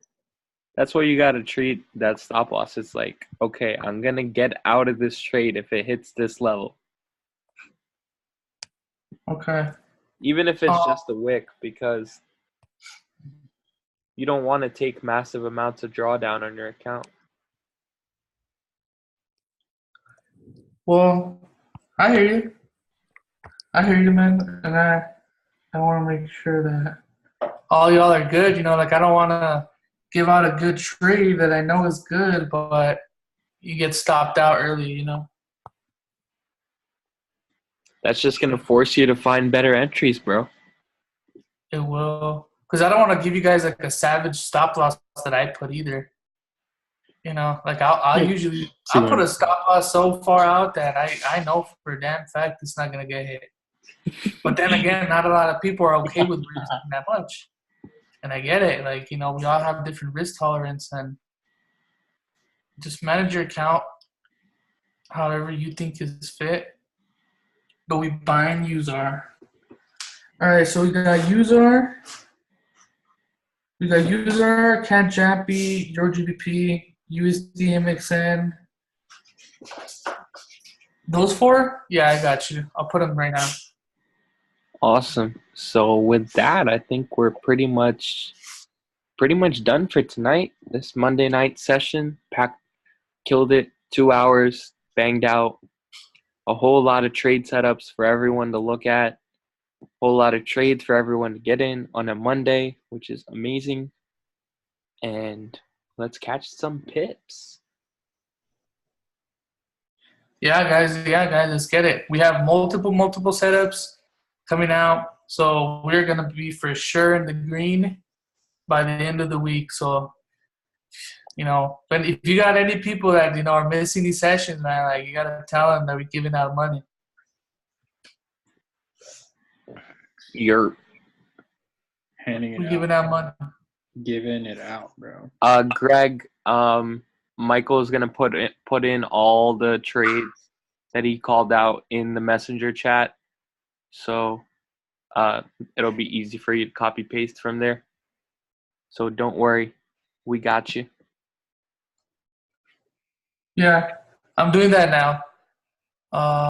That's why you got to treat that stop loss. It's like, okay, I'm going to get out of this trade if it hits this level. Okay. Even if it's just a wick, because you don't want to take massive amounts of drawdown on your account. Well, I hear you. I hear you, man. And I want to make sure that all y'all are good. You know, like I don't want to give out a good trade that I know is good, but you get stopped out early, you know? That's just going to force you to find better entries, bro. It will. Because I don't want to give you guys like a savage stop loss that I put either. You know, like I'll usually I'll put a stop loss so far out that I know for a damn fact it's not gonna get hit. But then again, not a lot of people are okay with risking that much, and I get it. Like you know, we all have different risk tolerance, and just manage your account however you think is fit. But we buying user. All right, so we got user. We got user, Cat Jappy, Euro GBP, USD MXN. Those 4? Yeah, I got you. I'll put them right now. Awesome. So with that, I think we're pretty much done for tonight. This Monday night session, killed it. 2 hours, banged out. A whole lot of trade setups for everyone to look at. A whole lot of trades for everyone to get in on a Monday, which is amazing. And let's catch some pips. Yeah, guys, let's get it. We have multiple setups coming out, so we're gonna be for sure in the green by the end of the week. So, you know, but if you got any people that you know are missing these sessions, man, like you gotta tell them that we're giving out money. You're We're giving out money. Giving it out, bro. Greg. Michael is gonna put in all the trades that he called out in the messenger chat, so it'll be easy for you to copy paste from there. So don't worry, we got you. Yeah, I'm doing that now.